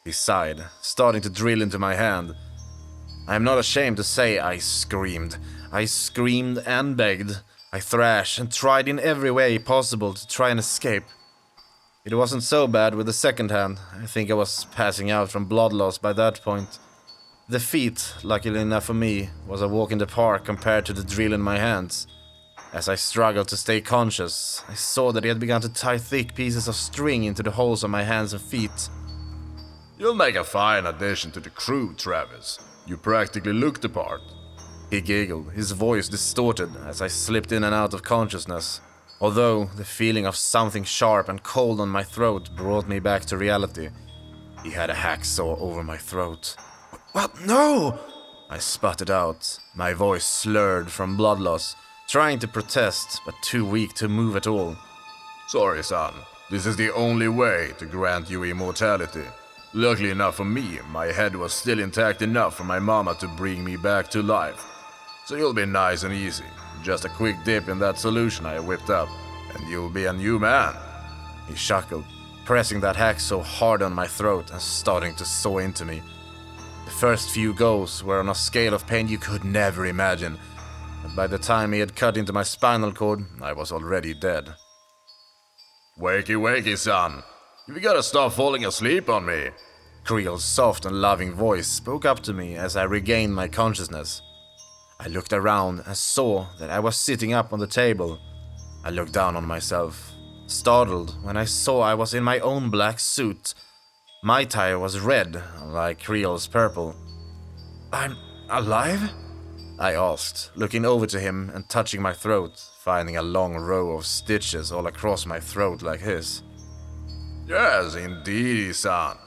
He sighed, starting to drill into my hand. I am not ashamed to say I screamed. I screamed and begged. I thrashed and tried in every way possible to try and escape. It wasn't so bad with the second hand. I think I was passing out from blood loss by that point. The feat, luckily enough for me, was a walk in the park compared to the drill in my hands. As I struggled to stay conscious, I saw that he had begun to tie thick pieces of string into the holes of my hands and feet. You'll make a fine addition to the crew, Travis. You practically look the part. He giggled, his voice distorted as I slipped in and out of consciousness, although the feeling of something sharp and cold on my throat brought me back to reality. He had a hacksaw over my throat. What? No! I sputtered out, my voice slurred from blood loss, trying to protest, but too weak to move at all. Sorry, son. This is the only way to grant you immortality. Luckily enough for me, my head was still intact enough for my mama to bring me back to life. So you'll be nice and easy. Just a quick dip in that solution I whipped up, and you'll be a new man. He chuckled, pressing that hacksaw hard on my throat and starting to saw into me. The first few goes were on a scale of pain you could never imagine, but by the time he had cut into my spinal cord, I was already dead. Wakey, wakey, son. You gotta stop falling asleep on me. Creel's soft and loving voice spoke up to me as I regained my consciousness. I looked around and saw that I was sitting up on the table. I looked down on myself, startled when I saw I was in my own black suit. My tie was red, like Creel's purple. "I'm alive?" I asked, looking over to him and touching my throat, finding a long row of stitches all across my throat like his. Yes, indeed, son.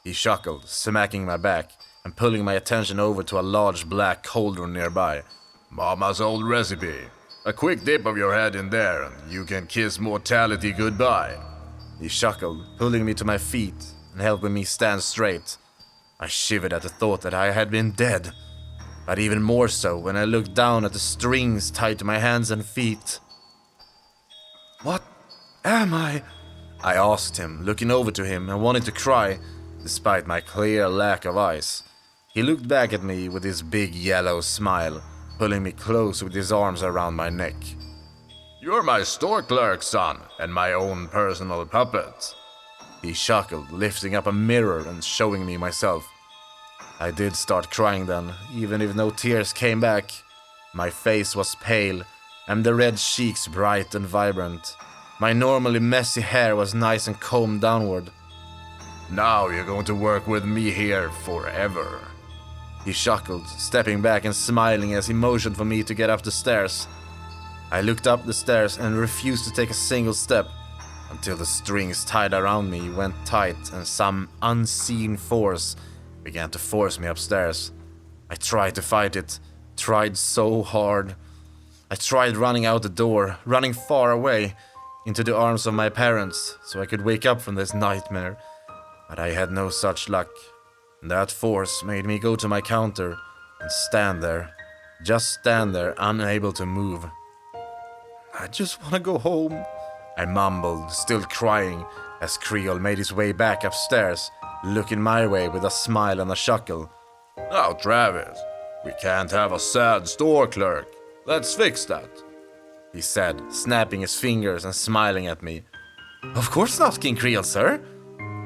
He chuckled, smacking my back and pulling my attention over to a large black cauldron nearby. Mama's old recipe. A quick dip of your head in there and you can kiss mortality goodbye. He chuckled, pulling me to my feet and helping me stand straight. I shivered at the thought that I had been dead, but even more so when I looked down at the strings tied to my hands and feet. "What am I?" I asked him, looking over to him and wanting to cry, despite my clear lack of eyes. He looked back at me with his big yellow smile, pulling me close with his arms around my neck. You're my store clerk, son, and my own personal puppet. He chuckled, lifting up a mirror and showing me myself. I did start crying then, even if no tears came back. My face was pale, and the red cheeks bright and vibrant. My normally messy hair was nice and combed downward. Now you're going to work with me here forever. He chuckled, stepping back and smiling as he motioned for me to get up the stairs. I looked up the stairs and refused to take a single step, until the strings tied around me went tight and some unseen force began to force me upstairs. I tried to fight it, tried so hard. I tried running out the door, running far away, into the arms of my parents, so I could wake up from this nightmare. But I had no such luck. That force made me go to my counter and stand there. Just stand there, unable to move. "I just want to go home," I mumbled, still crying, as Creole made his way back upstairs, looking my way with a smile and a chuckle. Now, Travis, we can't have a sad store clerk. Let's fix that, he said, snapping his fingers and smiling at me. "Of course not, King Creole, sir,"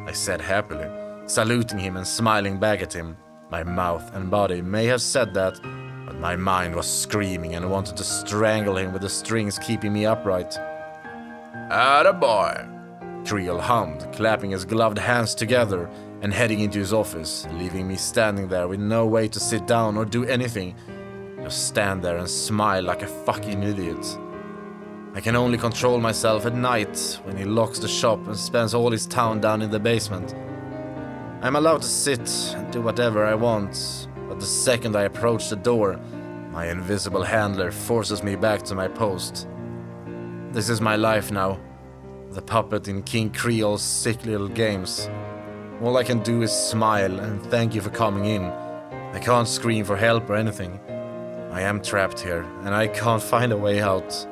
I said happily, saluting him and smiling back at him. My mouth and body may have said that, but my mind was screaming and wanted to strangle him with the strings keeping me upright. Attaboy, Creole hummed, clapping his gloved hands together and heading into his office, leaving me standing there with no way to sit down or do anything. Just stand there and smile like a fucking idiot. I can only control myself at night when he locks the shop and spends all his time down in the basement. I'm allowed to sit and do whatever I want, but the second I approach the door, my invisible handler forces me back to my post. This is my life now, the puppet in King Creole's sick little games. All I can do is smile and thank you for coming in. I can't scream for help or anything. I am trapped here, and I can't find a way out.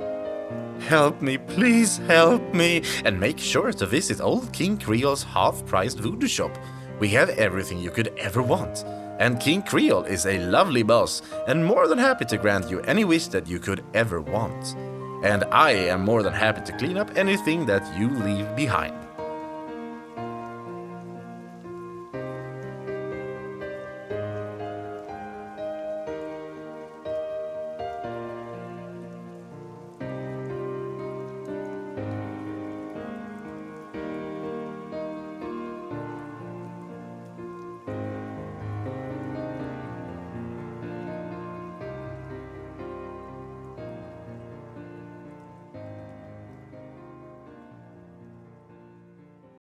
Help me, please help me! And make sure to visit old King Creole's half-priced voodoo shop. We have everything you could ever want. And King Creole is a lovely boss, and more than happy to grant you any wish that you could ever want. And I am more than happy to clean up anything that you leave behind.